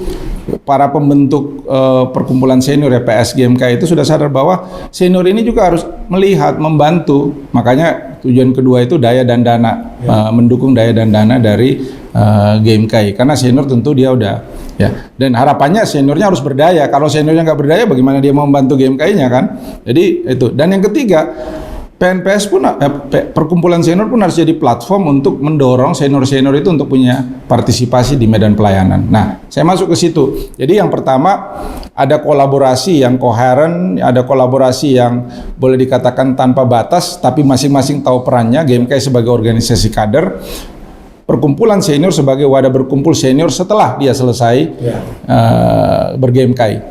para pembentuk perkumpulan senior ya PS Game KAI itu sudah sadar bahwa senior ini juga harus melihat, membantu. Makanya tujuan kedua itu daya dan dana, mendukung daya dan dana dari Game KAI. Karena senior tentu dia udah ya, dan harapannya seniornya harus berdaya. Kalau seniornya nggak berdaya, bagaimana dia mau membantu Game KAI-nya kan? Jadi itu. Dan yang ketiga, PNPS pun perkumpulan senior pun harus jadi platform untuk mendorong senior-senior itu untuk punya partisipasi di medan pelayanan. Nah, saya masuk ke situ. Jadi yang pertama ada kolaborasi yang koheren, ada kolaborasi yang boleh dikatakan tanpa batas, tapi masing-masing tahu perannya. Game KAI sebagai organisasi kader, perkumpulan senior sebagai wadah berkumpul senior setelah dia selesai bergame KAI.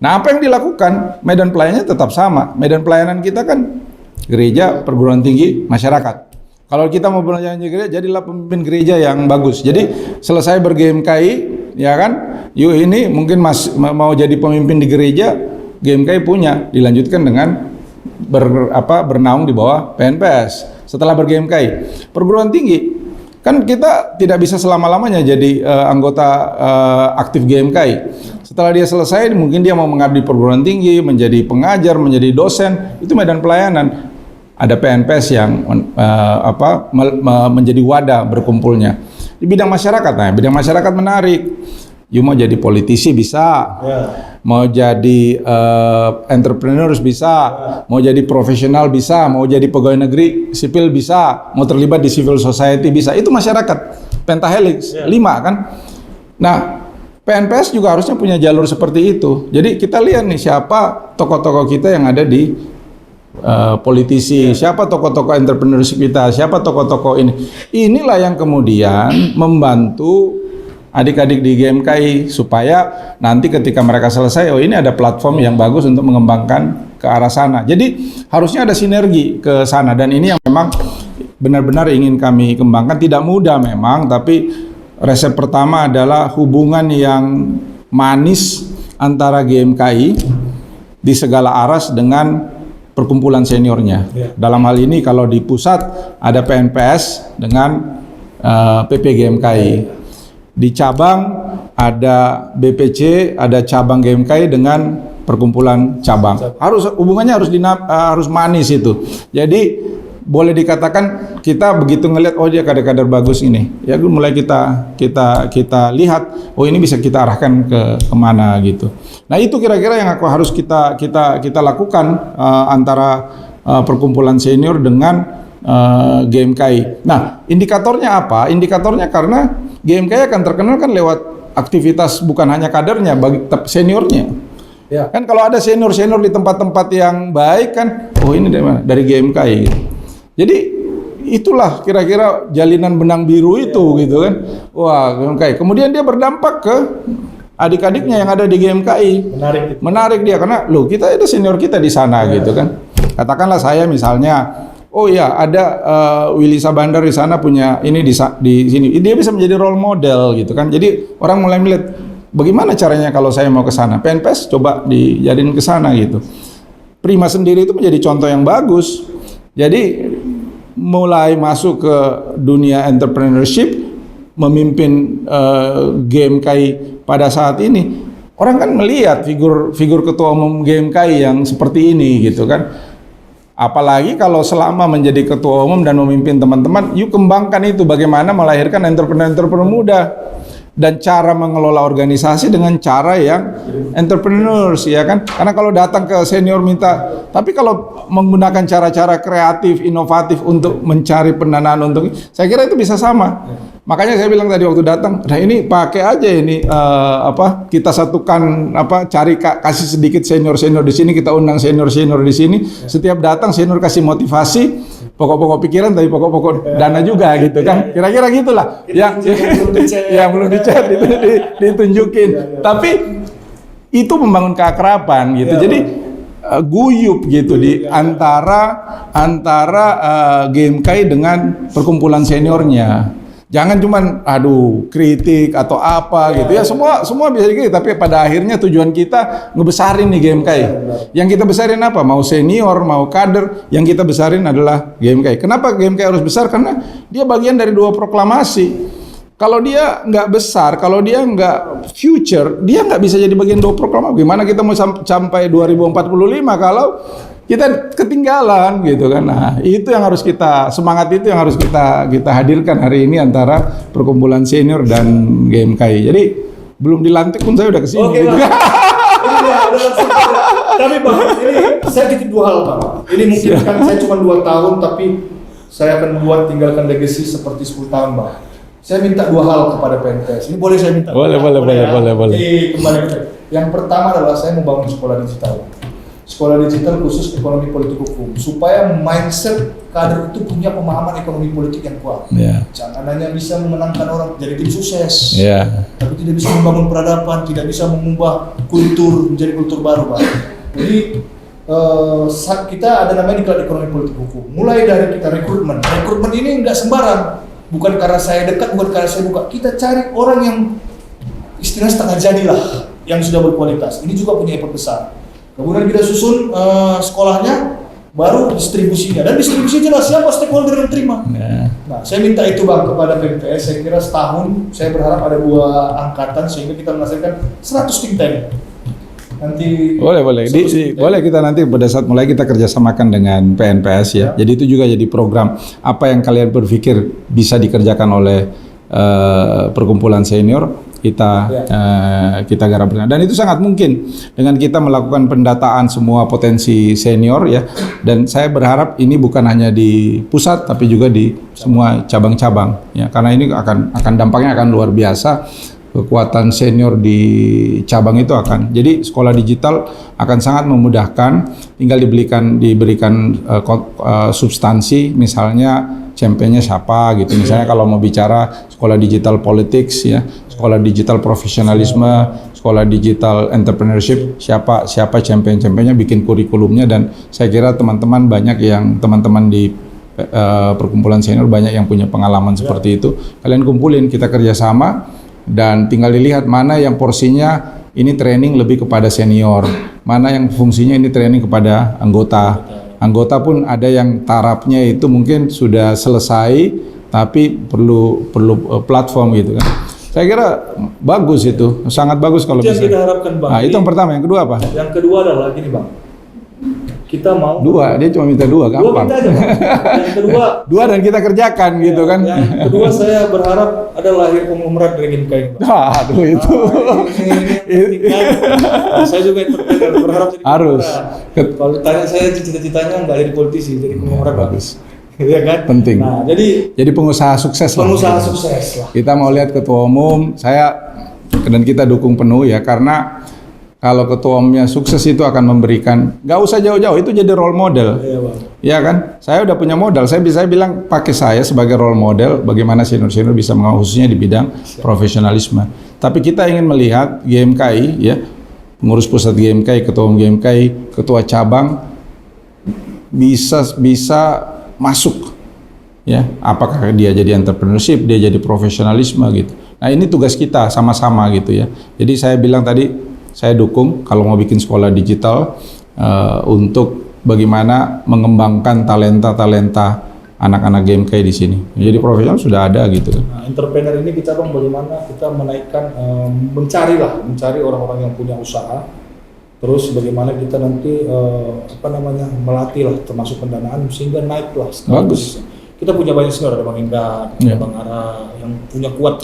Nah, apa yang dilakukan? Medan pelayanannya tetap sama. Medan pelayanan kita kan gereja, perguruan tinggi, masyarakat. Kalau kita mau belajar gereja, jadilah pemimpin gereja yang bagus. Jadi selesai bergame KAI, ya kan? Yuk ini mungkin mau jadi pemimpin di gereja, Game KAI punya, dilanjutkan dengan bernaung di bawah PNPS. Setelah bergame KAI, perguruan tinggi. Kan kita tidak bisa selama-lamanya jadi anggota aktif Game KAI. Setelah dia selesai, mungkin dia mau mengabdi perguruan tinggi, menjadi pengajar, menjadi dosen, itu medan pelayanan. ada PNPS yang menjadi wadah berkumpulnya. Di bidang masyarakat, nah bidang masyarakat menarik. You mau jadi politisi bisa, mau jadi entrepreneur bisa, mau jadi profesional bisa, mau jadi pegawai negeri sipil bisa, mau terlibat di civil society bisa. Itu masyarakat, pentahelix, 5 kan. Nah, PNPS juga harusnya punya jalur seperti itu. Jadi kita lihat nih siapa tokoh-tokoh kita yang ada di politisi, siapa tokoh-tokoh entrepreneurship kita, siapa tokoh-tokoh ini. Inilah yang kemudian membantu adik-adik di GMKI supaya nanti ketika mereka selesai, oh ini ada platform yang bagus untuk mengembangkan ke arah sana. Jadi harusnya ada sinergi ke sana, dan ini yang memang benar-benar ingin kami kembangkan. Tidak mudah memang, tapi resep pertama adalah hubungan yang manis antara GMKI di segala aras dengan perkumpulan seniornya. Dalam hal ini kalau di pusat ada PNPS dengan PP GMKI. Di cabang ada BPC, ada cabang GMKI dengan perkumpulan cabang. Hubungannya harus manis itu. Jadi boleh dikatakan kita begitu ngelihat, oh dia kader-kader bagus ini, ya mulai kita lihat, oh ini bisa kita arahkan kemana gitu. Nah itu kira-kira yang harus kita lakukan antara perkumpulan senior dengan GMKI. Nah indikatornya apa? Indikatornya karena GMKI akan terkenal kan lewat aktivitas bukan hanya kadernya, bagi seniornya. Ya. Kan kalau ada senior-senior di tempat-tempat yang baik kan, oh ini dari mana? Dari GMKI. Jadi itulah kira-kira jalinan benang biru itu gitu kan. Wah, GMKI. Kemudian dia berdampak ke adik-adiknya yang ada di GMKI. Menarik dia karena loh kita ada senior kita di sana gitu kan. Katakanlah saya misalnya, oh ya ada Willy Sabandar di sana punya ini di sini. Dia bisa menjadi role model gitu kan. Jadi orang mulai melihat bagaimana caranya kalau saya mau ke sana. PNPS coba dijadiin ke sana gitu. Prima sendiri itu menjadi contoh yang bagus. Jadi mulai masuk ke dunia entrepreneurship, memimpin GMKI pada saat ini, orang kan melihat figur ketua umum GMKI yang seperti ini gitu kan. Apalagi kalau selama menjadi ketua umum dan memimpin teman-teman, yuk kembangkan itu bagaimana melahirkan entrepreneur-entrepreneur muda. Dan cara mengelola organisasi dengan cara yang entrepreneurs, ya kan? Karena kalau datang ke senior minta, tapi kalau menggunakan cara-cara kreatif, inovatif untuk mencari pendanaan untuk, saya kira itu bisa sama. Makanya saya bilang tadi waktu datang, nah ini pakai aja ini kita satukan cari kasih sedikit senior di sini, kita undang senior di sini. Setiap datang senior kasih motivasi, pokok-pokok pikiran tapi pokok-pokok dana juga gitu kan. Kira-kira gitulah. Yang belum dicat itu ditunjukin. Tapi itu membangun keakraban gitu. Jadi guyup gitu di antara GMKI dengan perkumpulan seniornya. Jangan cuman kritik atau apa gitu ya, semua bisa dikritik, tapi pada akhirnya tujuan kita ngebesarin nih GMKI. Yang kita besarin apa? Mau senior, mau kader, yang kita besarin adalah GMKI. Kenapa GMKI harus besar? Karena dia bagian dari 2 proklamasi. Kalau dia nggak besar, kalau dia nggak future, dia nggak bisa jadi bagian 2 proklamasi. Gimana kita mau sampai 2045 kalau kita ketinggalan gitu kan. Nah, itu yang harus semangat itu yang harus kita hadirkan hari ini antara perkumpulan senior dan GMKI. Jadi belum dilantik pun saya udah kesini. Oke, gitu. Tapi Bang, ini saya titip 2 hal Bang. Ini mungkin kan saya cuma 2 tahun, tapi saya akan tinggalkan legacy seperti 10 tahun Bang. Saya minta 2 hal kepada PNPS. Ini boleh saya minta? Boleh. Jadi kembali. Yang pertama adalah saya mau bangun sekolah digital. Sekolah digital khusus ekonomi politik hukum, supaya mindset kader itu punya pemahaman ekonomi politik yang kuat. Jangan hanya bisa memenangkan orang jadi tim sukses, tapi tidak bisa membangun peradaban, tidak bisa mengubah kultur menjadi kultur baru, Pak. Jadi kita ada namanya diklat ekonomi politik hukum. Mulai dari kita rekrutmen ini nggak sembarang, bukan karena saya dekat, bukan karena saya buka. Kita cari orang yang istilahnya setengah jadilah, yang sudah berkualitas. Ini juga punya effort besar. Kemudian kita susun sekolahnya, baru distribusinya. Dan distribusi jelas siapa stakeholder yang terima. Nah, saya minta itu Bang kepada PNPS. Saya kira setahun, saya berharap ada 2 angkatan sehingga kita menghasilkan 100 think tank. nanti. Boleh. Boleh kita nanti pada saat mulai kita kerjasamakan dengan PNPS ya. Jadi itu juga jadi program apa yang kalian berpikir bisa dikerjakan oleh perkumpulan senior kita garap bersama. Dan itu sangat mungkin dengan kita melakukan pendataan semua potensi senior ya. Dan saya berharap ini bukan hanya di pusat tapi juga di semua cabang-cabang ya. Karena ini akan dampaknya akan luar biasa. Kekuatan senior di cabang itu akan. Jadi sekolah digital akan sangat memudahkan, tinggal diberikan substansi, misalnya championnya siapa gitu. Misalnya kalau mau bicara sekolah digital politics ya, sekolah digital profesionalisme, sekolah digital entrepreneurship, siapa championnya, bikin kurikulumnya. Dan saya kira teman-teman banyak yang teman-teman di perkumpulan senior banyak yang punya pengalaman seperti itu. Kalian kumpulin, kita kerjasama. Dan tinggal dilihat mana yang porsinya ini training lebih kepada senior, mana yang fungsinya ini training kepada anggota. Anggota pun ada yang tarafnya itu mungkin sudah selesai, tapi perlu platform gitu kan. Saya kira bagus itu, sangat bagus kalau itu bisa. Yang kita harapkan Bang. Nah, itu yang pertama. Yang kedua apa? Yang kedua adalah gini Bang. Kita mau dia cuma minta dua, gampang. Minta aja, Bang. Yang kedua dua dan kita kerjakan gitu kan. Yang kedua saya berharap ada lahir konglomerat dari GameKay. Aduh itu. Saya juga berharap jadi harus. Kalau tanya saya cita-citanya nggak jadi politisi, jadi konglomerat. Bagus. Iya kan? Penting. Nah, jadi pengusaha sukses lah. Pengusaha sukses lah. Kita mau lihat ketua umum, dan kita dukung penuh ya, karena kalau ketua umumnya sukses itu akan memberikan, nggak usah jauh-jauh, itu jadi role model. Iya Bang. Ya kan? Saya udah punya modal, saya bisa bilang pakai saya sebagai role model bagaimana senior-senior bisa mengawal, khususnya di bidang profesionalisme. Tapi kita ingin melihat GMKI ya, pengurus pusat GMKI, ketua umum GMKI, ketua cabang bisa masuk ya, apakah dia jadi entrepreneurship, dia jadi profesionalisme gitu. Nah, ini tugas kita sama-sama gitu ya. Jadi saya bilang tadi, saya dukung kalau mau bikin sekolah digital untuk bagaimana mengembangkan talenta anak-anak GMKI di sini. Jadi profesional sudah ada gitu. Nah, entrepreneur ini kita Bang bagaimana kita menaikkan, mencari orang-orang yang punya usaha. Terus bagaimana kita nanti melatih lah, termasuk pendanaan sehingga naik lah. Bagus. Kita punya banyak senior, ada Bang Indra, ada Bang Ara yang punya kuat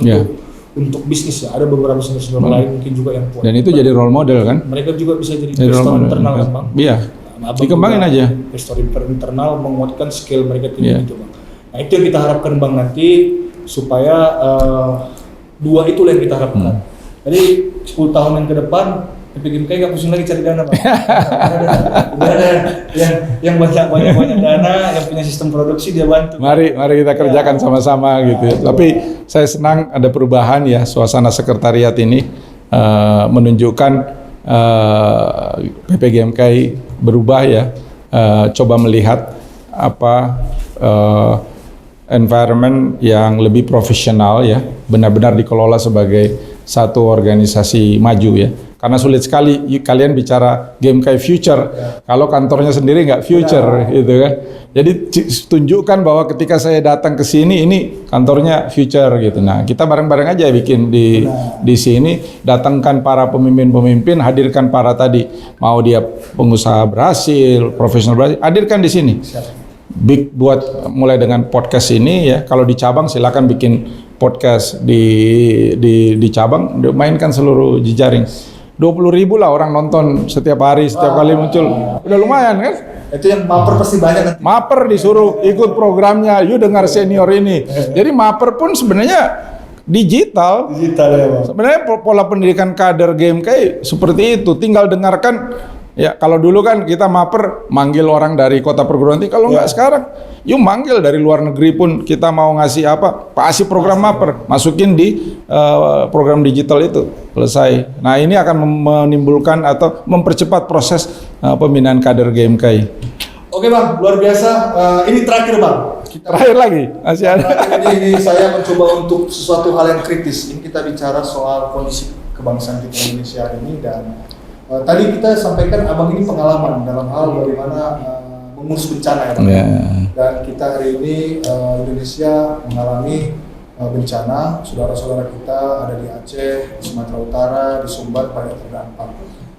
untuk bisnis ya. Ada beberapa senior lain mungkin juga yang kuat. Dan itu jadi role model kan? Mereka juga bisa jadi investor internal kan Bang? Iya. Nah, dikembangin aja. Investor internal menguatkan skill mereka tinggi gitu Bang. Nah itu yang kita harapkan Bang nanti supaya dua itulah yang kita harapkan. Jadi 10 tahun yang ke depan GameKay nggak pusing lagi cari dana Bang. ada yang banyak dana, yang punya sistem produksi dia bantu. Mari kita kerjakan sama-sama gitu ya. Tapi saya senang ada perubahan ya, suasana sekretariat ini menunjukkan PP GameKay berubah ya. Coba melihat environment yang lebih profesional ya, benar-benar dikelola sebagai satu organisasi maju ya. Karena sulit sekali kalian bicara GameKay future kalau kantornya sendiri nggak future gitu kan. Jadi tunjukkan bahwa ketika saya datang ke sini ini kantornya future gitu. Nah, kita bareng-bareng aja bikin di sini, datangkan para pemimpin-pemimpin, hadirkan para tadi, mau dia pengusaha berhasil, profesional berhasil, hadirkan di sini. Buat mulai dengan podcast ini ya, kalau di cabang silakan bikin podcast di cabang, mainkan seluruh jejaring. 20.000 lah orang nonton setiap hari, setiap kali muncul. Udah lumayan kan? Itu yang maper pasti banyak nanti. Maper disuruh ikut programnya, yuk dengar senior ini. Jadi maper pun sebenarnya digital ya Bang. Sebenarnya pola pendidikan kader GameKay seperti itu, tinggal dengarkan. Ya kalau dulu kan kita maper manggil orang dari kota perguruan tinggi, kalau nggak sekarang yuk manggil dari luar negeri pun kita mau ngasih apa, kasih program maper, masukin di program digital itu, selesai. Nah ini akan menimbulkan atau mempercepat proses pembinaan kader GameKay. Oke Bang, luar biasa. Ini terakhir Bang. Terakhir lagi, masih ada. Ini saya mencoba untuk sesuatu hal yang kritis. Ini kita bicara soal kondisi kebangsaan kita Indonesia hari ini, dan tadi kita sampaikan Abang ini pengalaman dalam hal bagaimana mengurus bencana ya Bang. Dan kita hari ini Indonesia mengalami bencana. Saudara-saudara kita ada di Aceh, di Sumatera Utara, di Sumbar banyak terdampak.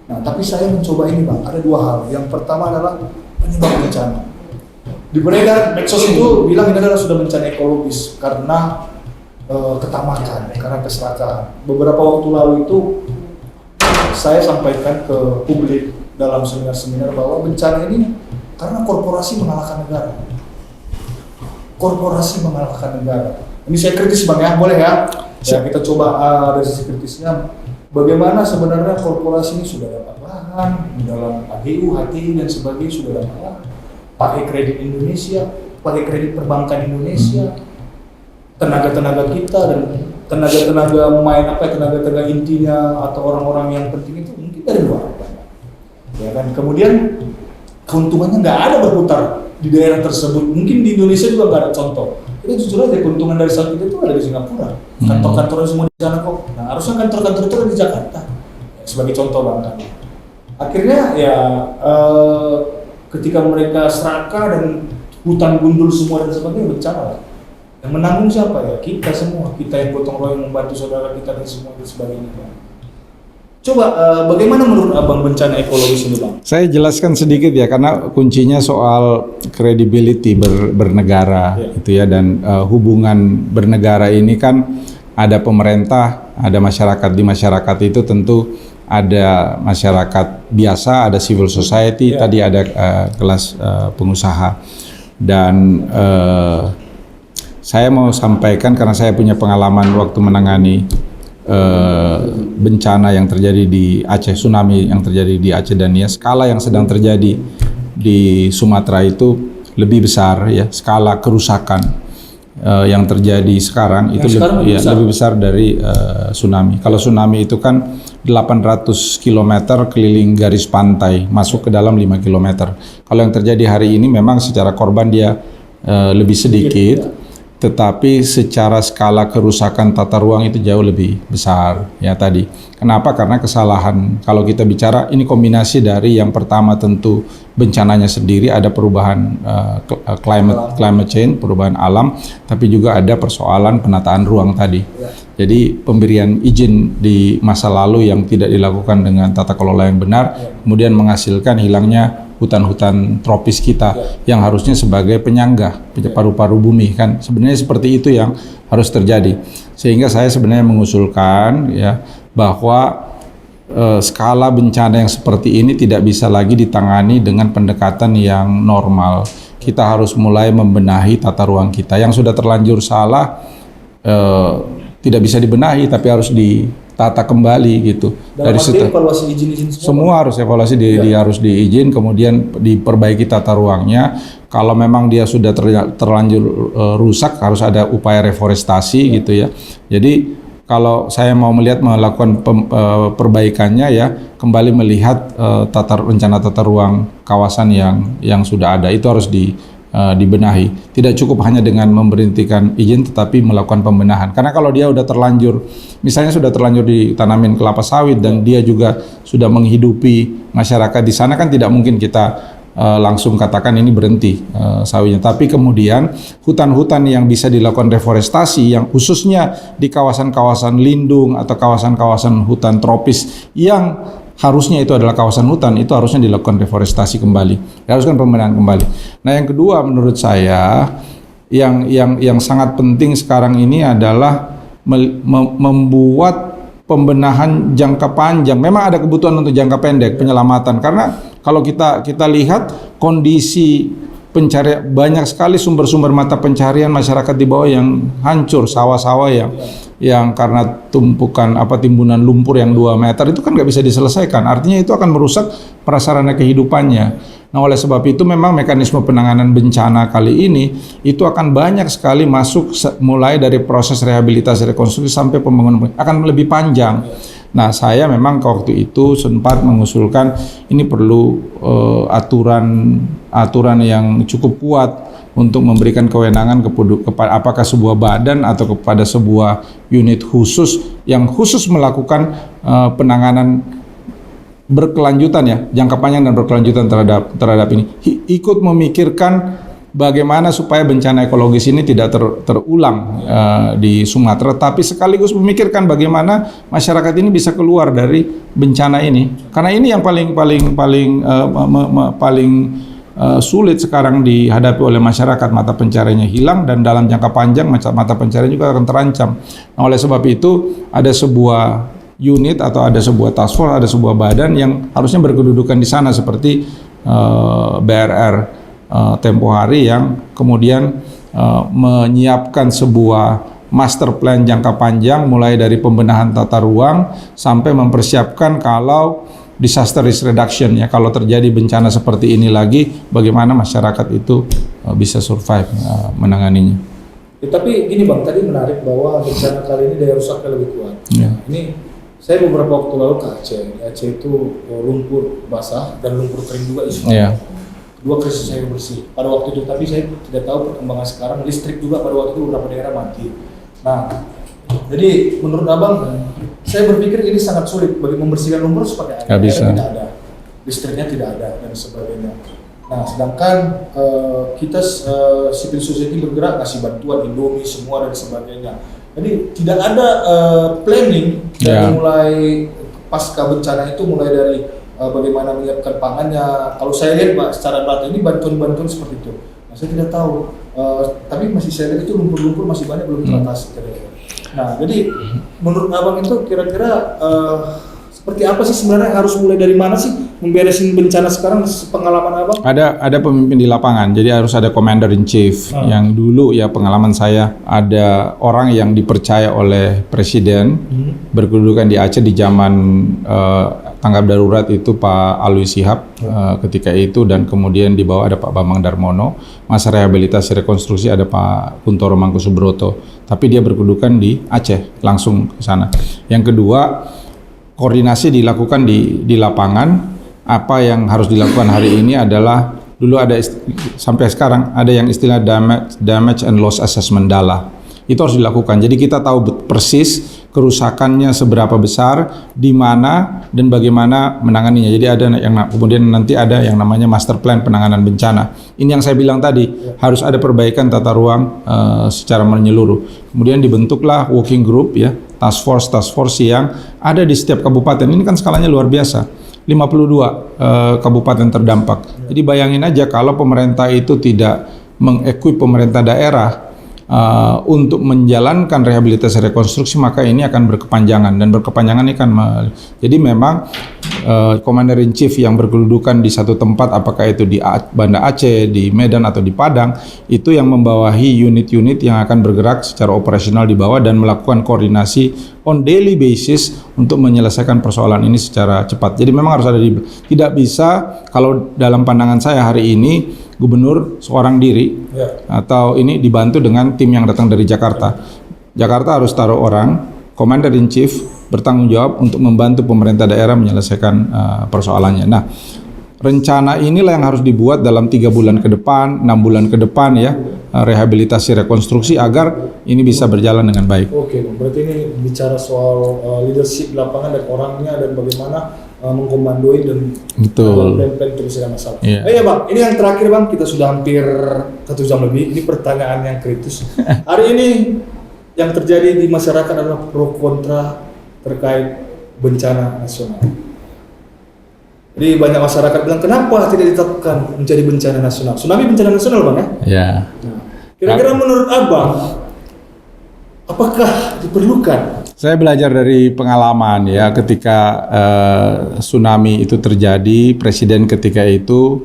Nah, tapi saya mencoba ini Bang, ada dua hal. Yang pertama adalah penyebab bencana. Di beredar medsos itu bilang ini adalah sudah bencana ekologis karena ketamakan, karena keserakahan. Beberapa waktu lalu itu saya sampaikan ke publik dalam seminar-seminar bahwa bencana ini karena korporasi mengalahkan negara. Korporasi mengalahkan negara. Ini saya kritis Bang ya, boleh ya? Ya kita coba dari sisi kritisnya, bagaimana sebenarnya korporasi ini sudah dapat lahan di dalam HGU, HTI dan sebagainya sudah dapat lahan, pakai kredit Indonesia, pakai kredit perbankan Indonesia, tenaga-tenaga kita dan tenaga-tenaga tenaga-tenaga intinya atau orang-orang yang penting itu mungkin dari luar, ya kan. Kemudian keuntungannya nggak ada berputar di daerah tersebut. Mungkin di Indonesia juga nggak ada contoh. Kita jujur aja keuntungan dari saat itu ada di Singapura. Kantor-kantornya semua di sana kok. Nah harusnya kantor-kantor itu ada di Jakarta. Sebagai contoh Bang. Akhirnya ya ketika mereka serakah dan hutan gundul semua dan sebagainya bencana lah. Yang menanggung siapa ya? Kita semua. Kita yang gotong royong membantu saudara kita dan semua dan sebagainya. Coba bagaimana menurut Abang bencana ekologis ini Bang? Saya jelaskan sedikit ya, karena kuncinya soal credibility bernegara itu ya, dan hubungan bernegara ini kan ada pemerintah, ada masyarakat. Di masyarakat itu tentu ada masyarakat biasa, ada civil society, tadi ada kelas pengusaha. Dan saya mau sampaikan karena saya punya pengalaman waktu menangani bencana yang terjadi di Aceh, tsunami yang terjadi di Aceh dan ya skala yang sedang terjadi di Sumatera itu lebih besar ya, skala kerusakan yang terjadi sekarang itu lebih besar dari tsunami. Kalau tsunami itu kan 800 km keliling garis pantai, masuk ke dalam 5 km. Kalau yang terjadi hari ini memang secara korban dia lebih sedikit. Tetapi secara skala kerusakan tata ruang itu jauh lebih besar ya tadi. Kenapa? Karena kesalahan. Kalau kita bicara ini kombinasi dari yang pertama tentu bencananya sendiri, ada perubahan climate change, perubahan alam, tapi juga ada persoalan penataan ruang tadi. Jadi pemberian izin di masa lalu yang tidak dilakukan dengan tata kelola yang benar, kemudian menghasilkan hilangnya hutan-hutan tropis kita yang harusnya sebagai penyangga paru-paru bumi kan. Sebenarnya seperti itu yang harus terjadi. Sehingga saya sebenarnya mengusulkan ya bahwa skala bencana yang seperti ini tidak bisa lagi ditangani dengan pendekatan yang normal. Kita harus mulai membenahi tata ruang kita. Yang sudah terlanjur salah tidak bisa dibenahi tapi harus ditata kembali gitu. Dari situ evaluasi izin semua harus evaluasi harus diizin, kemudian diperbaiki tata ruangnya. Kalau memang dia sudah terlanjur rusak harus ada upaya reforestasi gitu ya. Jadi kalau saya mau melakukan perbaikannya ya, kembali melihat rencana tata ruang kawasan yang sudah ada itu harus dibenahi. Tidak cukup hanya dengan memberhentikan izin tetapi melakukan pembenahan. Karena kalau dia udah terlanjur, misalnya sudah terlanjur ditanamin kelapa sawit dan dia juga sudah menghidupi masyarakat di sana, kan tidak mungkin kita langsung katakan ini berhenti sawitnya. Tapi kemudian hutan-hutan yang bisa dilakukan reforestasi yang khususnya di kawasan-kawasan lindung atau kawasan-kawasan hutan tropis yang harusnya itu adalah kawasan hutan, itu harusnya dilakukan reforestasi kembali, haruskan pembenahan kembali. Nah yang kedua menurut saya yang sangat penting sekarang ini adalah membuat pembenahan jangka panjang. Memang ada kebutuhan untuk jangka pendek penyelamatan, karena kalau kita lihat kondisi pencarian, banyak sekali sumber-sumber mata pencarian masyarakat di bawah yang hancur, sawah-sawah yang karena tumpukan timbunan lumpur yang 2 meter itu kan nggak bisa diselesaikan. Artinya itu akan merusak prasarana kehidupannya. Nah oleh sebab itu memang mekanisme penanganan bencana kali ini itu akan banyak sekali masuk mulai dari proses rehabilitasi rekonstruksi sampai pembangunan akan lebih panjang. Nah saya memang waktu itu sempat mengusulkan ini perlu aturan yang cukup kuat untuk memberikan kewenangan kepada apakah sebuah badan atau kepada sebuah unit khusus yang khusus melakukan penanganan berkelanjutan ya, jangka panjang dan berkelanjutan terhadap ini, ikut memikirkan bagaimana supaya bencana ekologis ini tidak terulang di Sumatera, tapi sekaligus memikirkan bagaimana masyarakat ini bisa keluar dari bencana ini. Karena ini yang paling sulit sekarang dihadapi oleh masyarakat, mata pencariannya hilang dan dalam jangka panjang mata pencarian juga akan terancam. Nah, oleh sebab itu ada sebuah unit atau ada sebuah task force, ada sebuah badan yang harusnya berkedudukan di sana seperti BRR tempo hari yang kemudian menyiapkan sebuah master plan jangka panjang mulai dari pembenahan tata ruang sampai mempersiapkan kalau disaster risk reduction ya, kalau terjadi bencana seperti ini lagi bagaimana masyarakat itu bisa survive menanganinya. Ya, tapi gini Bang, tadi menarik bahwa bencana kali ini daya rusaknya lebih kuat. Ya. Ini saya beberapa waktu lalu ke Aceh. Di Aceh itu lumpur basah dan lumpur kering juga isunya. Ya. Dua krisis air bersih pada waktu itu, tapi saya tidak tahu perkembangan sekarang. Listrik juga pada waktu itu beberapa daerah mati. Nah, jadi menurut Abang, saya berpikir ini sangat sulit bagi membersihkan lumpur seperti air tidak ada, listriknya tidak ada dan sebagainya. Nah, sedangkan kita civil society bergerak ngasih bantuan Indomie semua dan sebagainya. Jadi tidak ada planning dari mulai pasca bencana itu, mulai dari bagaimana menyiapkan pangannya. Kalau saya lihat Pak, secara rata ini bantuan-bantuan seperti itu. Nah, saya tidak tahu, tapi masih saya lihat itu lumpur-lumpur masih banyak belum teratasi. Nah, jadi menurut Abang itu kira-kira seperti apa sih sebenarnya, harus mulai dari mana sih memberesin bencana sekarang, pengalaman Abang? Ada pemimpin di lapangan, jadi harus ada commander in chief. Yang dulu ya pengalaman saya, ada orang yang dipercaya oleh presiden berkedudukan di Aceh di zaman tanggap darurat itu Pak Alwi Shihab ketika itu, dan kemudian di bawah ada Pak Bambang Darmono. Masa rehabilitasi rekonstruksi ada Pak Kuntoro Mangkusubroto, tapi dia berkedudukan di Aceh, langsung ke sana. Yang kedua, koordinasi dilakukan di lapangan. Apa yang harus dilakukan hari ini adalah, dulu ada sampai sekarang ada yang istilah damage and loss assessment DALA. Itu harus dilakukan. Jadi kita tahu persis kerusakannya seberapa besar, di mana dan bagaimana menanganinya. Jadi ada yang kemudian nanti ada yang namanya master plan penanganan bencana. Ini yang saya bilang tadi, harus ada perbaikan tata ruang secara menyeluruh. Kemudian dibentuklah working group ya, task force yang ada di setiap kabupaten. Ini kan skalanya luar biasa. 52 kabupaten terdampak. Jadi bayangin aja kalau pemerintah itu tidak mengequip pemerintah daerah untuk menjalankan rehabilitasi rekonstruksi, maka ini akan berkepanjangan, dan berkepanjangan ini kan jadi memang Commander in Chief yang berkedudukan di satu tempat, apakah itu di Banda Aceh, di Medan atau di Padang, itu yang membawahi unit-unit yang akan bergerak secara operasional di bawah dan melakukan koordinasi on daily basis untuk menyelesaikan persoalan ini secara cepat. Jadi memang harus ada tidak bisa kalau dalam pandangan saya hari ini gubernur seorang diri atau ini dibantu dengan tim yang datang dari Jakarta. Jakarta harus taruh orang, Commander in Chief bertanggung jawab untuk membantu pemerintah daerah menyelesaikan persoalannya. Nah, rencana inilah yang harus dibuat dalam 3 bulan ke depan, 6 bulan ke depan ya, rehabilitasi rekonstruksi agar ini bisa berjalan dengan baik. Oke, berarti ini bicara soal leadership lapangan dan orangnya dan bagaimana mengkomandoi dan plan-plan penyelesaian masalah. Ya Bang, ini yang terakhir Bang, kita sudah hampir 1 jam lebih. Ini pertanyaan yang kritis. Hari ini yang terjadi di masyarakat adalah pro kontra terkait bencana nasional. Jadi banyak masyarakat bilang, kenapa tidak ditetapkan menjadi bencana nasional? Tsunami bencana nasional Bang ya? Ya. Nah, kira-kira menurut Abang, apakah diperlukan? Saya belajar dari pengalaman ya, ketika tsunami itu terjadi, presiden ketika itu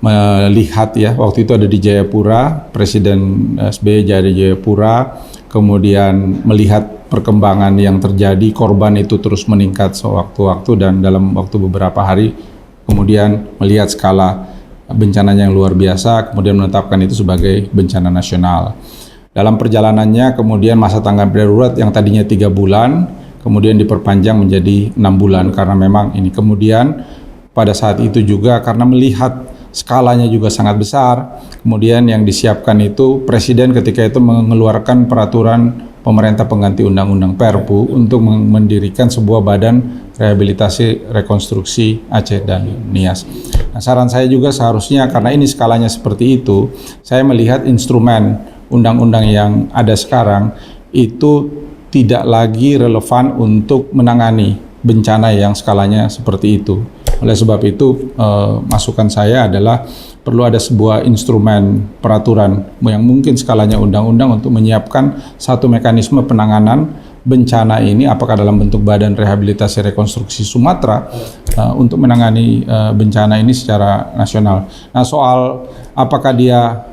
melihat ya, waktu itu ada di Jayapura, Presiden SBY jadi Jayapura, kemudian melihat perkembangan yang terjadi, korban itu terus meningkat sewaktu-waktu, dan dalam waktu beberapa hari kemudian melihat skala bencananya yang luar biasa, kemudian menetapkan itu sebagai bencana nasional. Dalam perjalanannya kemudian masa tanggap darurat yang tadinya 3 bulan kemudian diperpanjang menjadi 6 bulan karena memang ini. Kemudian pada saat itu juga karena melihat skalanya juga sangat besar, kemudian yang disiapkan itu presiden ketika itu mengeluarkan peraturan pemerintah pengganti undang-undang Perpu untuk mendirikan sebuah badan rehabilitasi rekonstruksi Aceh dan Nias. Nah, saran saya juga seharusnya karena ini skalanya seperti itu, saya melihat instrumen undang-undang yang ada sekarang itu tidak lagi relevan untuk menangani bencana yang skalanya seperti itu. Oleh sebab itu, masukan saya adalah perlu ada sebuah instrumen peraturan yang mungkin skalanya undang-undang untuk menyiapkan satu mekanisme penanganan bencana ini, apakah dalam bentuk Badan Rehabilitasi Rekonstruksi Sumatera untuk menangani bencana ini secara nasional. Nah, soal apakah dia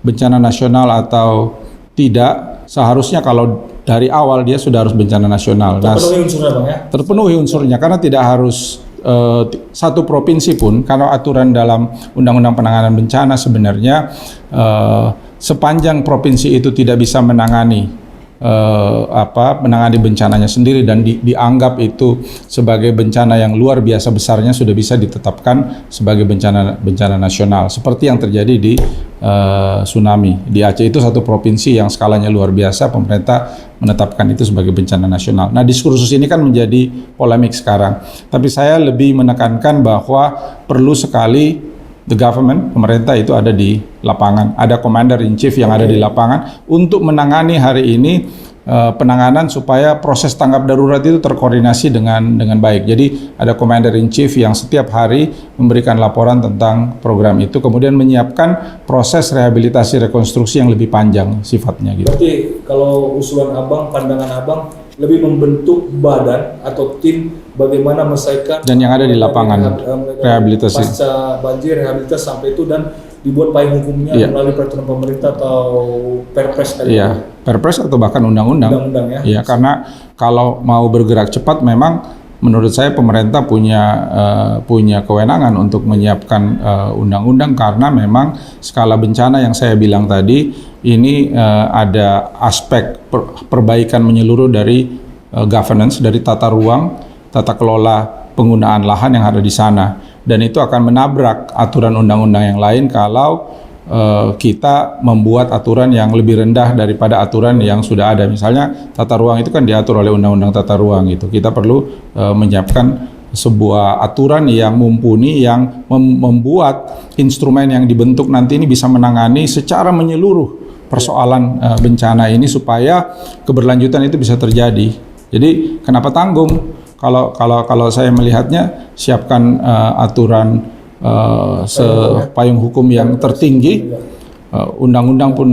bencana nasional atau tidak, seharusnya kalau dari awal dia sudah harus bencana nasional. Terpenuhi unsurnya Bang ya? Terpenuhi unsurnya, karena tidak harus satu provinsi pun, karena aturan dalam Undang-Undang Penanganan Bencana sebenarnya sepanjang provinsi itu tidak bisa menangani menangani bencananya sendiri dan dianggap itu sebagai bencana yang luar biasa besarnya, sudah bisa ditetapkan sebagai bencana nasional seperti yang terjadi di tsunami di Aceh. Itu satu provinsi yang skalanya luar biasa, pemerintah menetapkan itu sebagai bencana nasional. Nah, diskursus ini kan menjadi polemik sekarang, tapi saya lebih menekankan bahwa perlu sekali the government, pemerintah itu ada di lapangan, ada commander in chief yang ada di lapangan untuk menangani hari ini penanganan supaya proses tanggap darurat itu terkoordinasi dengan baik. Jadi ada commander in chief yang setiap hari memberikan laporan tentang program itu, kemudian menyiapkan proses rehabilitasi rekonstruksi yang lebih panjang sifatnya gitu. Berarti kalau usulan Abang, pandangan Abang lebih membentuk badan atau tim bagaimana menyelesaikan dan yang ada di lapangan rehabilitasi pasca banjir, rehabilitasi sampai itu, dan dibuat payung hukumnya melalui peraturan pemerintah atau perpres tadi. Iya, perpres atau bahkan undang-undang. Undang-undang ya. Iya, karena kalau mau bergerak cepat memang menurut saya pemerintah punya kewenangan untuk menyiapkan undang-undang, karena memang skala bencana yang saya bilang tadi ini ada aspek perbaikan menyeluruh dari governance, dari tata ruang, tata kelola penggunaan lahan yang ada di sana, dan itu akan menabrak aturan undang-undang yang lain kalau kita membuat aturan yang lebih rendah daripada aturan yang sudah ada. Misalnya tata ruang itu kan diatur oleh undang-undang tata ruang gitu. Kita perlu menyiapkan sebuah aturan yang mumpuni, yang membuat instrumen yang dibentuk nanti ini bisa menangani secara menyeluruh persoalan bencana ini supaya keberlanjutan itu bisa terjadi. Jadi kenapa tanggung? Kalau saya melihatnya, siapkan aturan payung hukum yang tertinggi, undang-undang pun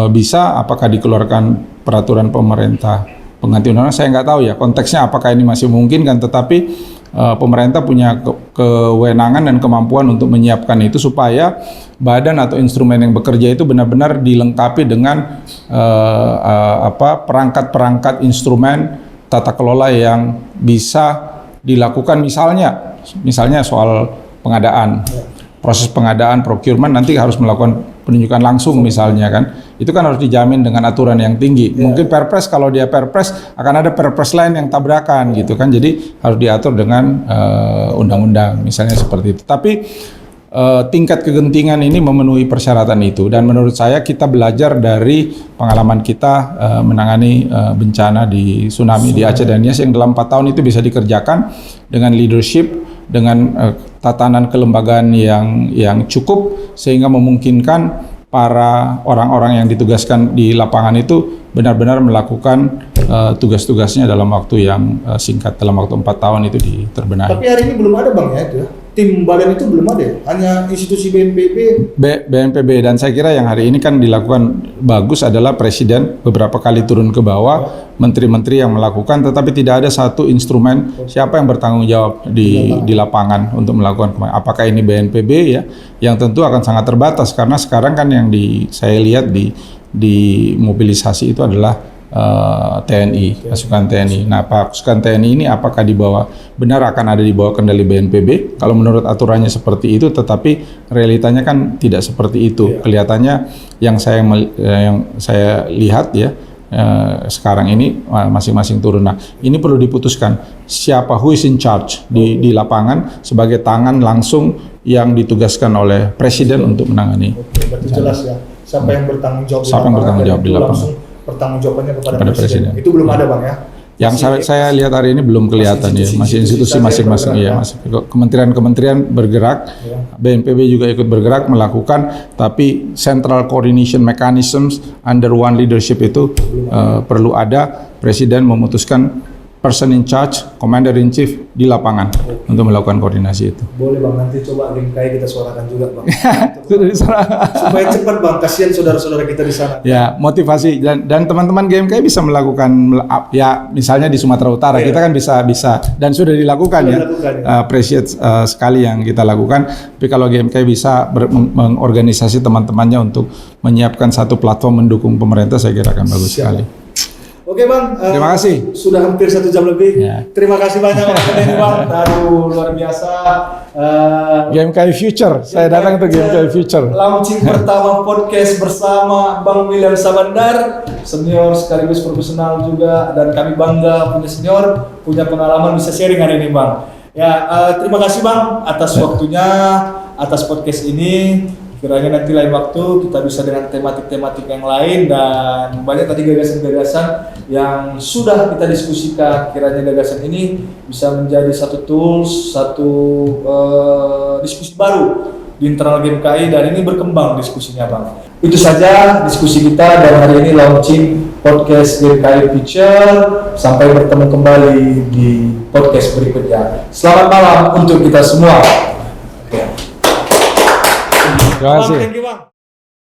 bisa, apakah dikeluarkan peraturan pemerintah pengganti undang-undang, saya nggak tahu ya konteksnya apakah ini masih mungkin kan, tetapi pemerintah punya kewenangan dan kemampuan untuk menyiapkan itu supaya badan atau instrumen yang bekerja itu benar-benar dilengkapi dengan perangkat-perangkat instrumen tata kelola yang bisa dilakukan, misalnya soal pengadaan, proses pengadaan, procurement nanti harus melakukan penunjukan langsung misalnya kan, itu kan harus dijamin dengan aturan yang tinggi. Mungkin perpres, kalau dia perpres akan ada perpres lain yang tabrakan gitu kan, jadi harus diatur dengan undang-undang misalnya seperti itu. Tapi tingkat kegentingan ini memenuhi persyaratan itu, dan menurut saya kita belajar dari pengalaman kita menangani bencana di tsunami di Aceh dan Nias yang dalam 4 tahun itu bisa dikerjakan dengan leadership, dengan tatanan kelembagaan yang cukup, sehingga memungkinkan para orang-orang yang ditugaskan di lapangan itu benar-benar melakukan tugas-tugasnya dalam waktu yang singkat, dalam waktu 4 tahun itu terbenahi. Tapi hari ini belum ada Bang ya, itu tim badan itu belum ada, hanya institusi BNPB, dan saya kira yang hari ini kan dilakukan bagus adalah Presiden beberapa kali turun ke bawah, menteri-menteri yang melakukan, tetapi tidak ada satu instrumen siapa yang bertanggung jawab di lapangan untuk melakukan. Apakah ini BNPB ya, yang tentu akan sangat terbatas, karena sekarang kan yang saya lihat di mobilisasi itu adalah TNI, pasukan TNI. Nah, pasukan TNI ini apakah benar akan ada di bawah kendali BNPB? Kalau menurut aturannya seperti itu, tetapi realitanya kan tidak seperti itu. Kelihatannya yang saya lihat ya, sekarang ini masing-masing turun. Nah, ini perlu diputuskan siapa who is in charge di lapangan sebagai tangan langsung yang ditugaskan oleh Presiden untuk menangani. Oke, berarti jelas ya, siapa yang bertanggung jawab di lapangan pertanggungjawabannya kepada Presiden. Itu belum ada Bang ya? Yang saya lihat hari ini belum kelihatan ya, masih institusi masing-masing ya, masih kementerian-kementerian bergerak, BNPB juga ikut bergerak melakukan, tapi central coordination mechanisms under one leadership itu perlu ada. Presiden memutuskan person in charge, commander in chief di lapangan untuk melakukan koordinasi itu. Boleh Bang, nanti coba GMKI kita suarakan juga Bang. Supaya cepat Bang, kasihan saudara-saudara kita di sana. Ya, motivasi dan teman-teman GMKI bisa melakukan ya misalnya di Sumatera Utara kita kan bisa dan sudah dilakukan ya. Appreciate sekali yang kita lakukan. Tapi kalau GMKI bisa mengorganisasi teman-temannya untuk menyiapkan satu platform mendukung pemerintah, saya kira akan bagus sekali. Oke Bang, terima kasih. Sudah hampir 1 jam lebih. Ya. Terima kasih banyak Bang. Aduh, luar biasa. GMKI Future, saya datang ke GMKI Future. Launching pertama podcast bersama Bang William Sabandar, senior sekaligus profesional juga, dan kami bangga punya senior, punya pengalaman bisa sharing hari ini Bang. Ya, terima kasih Bang atas waktunya, atas podcast ini. Kiranya nanti lain waktu kita bisa dengan tematik-tematik yang lain, dan banyak tadi gagasan-gagasan yang sudah kita diskusikan. Kiranya gagasan ini bisa menjadi satu tools, satu diskusi baru di internal GMKI, dan ini berkembang diskusinya Bang. Itu saja diskusi kita dan hari ini launching podcast GMKI Future. Sampai bertemu kembali di podcast berikutnya. Selamat malam untuk kita semua. Terima kasih. Thank you, Bang.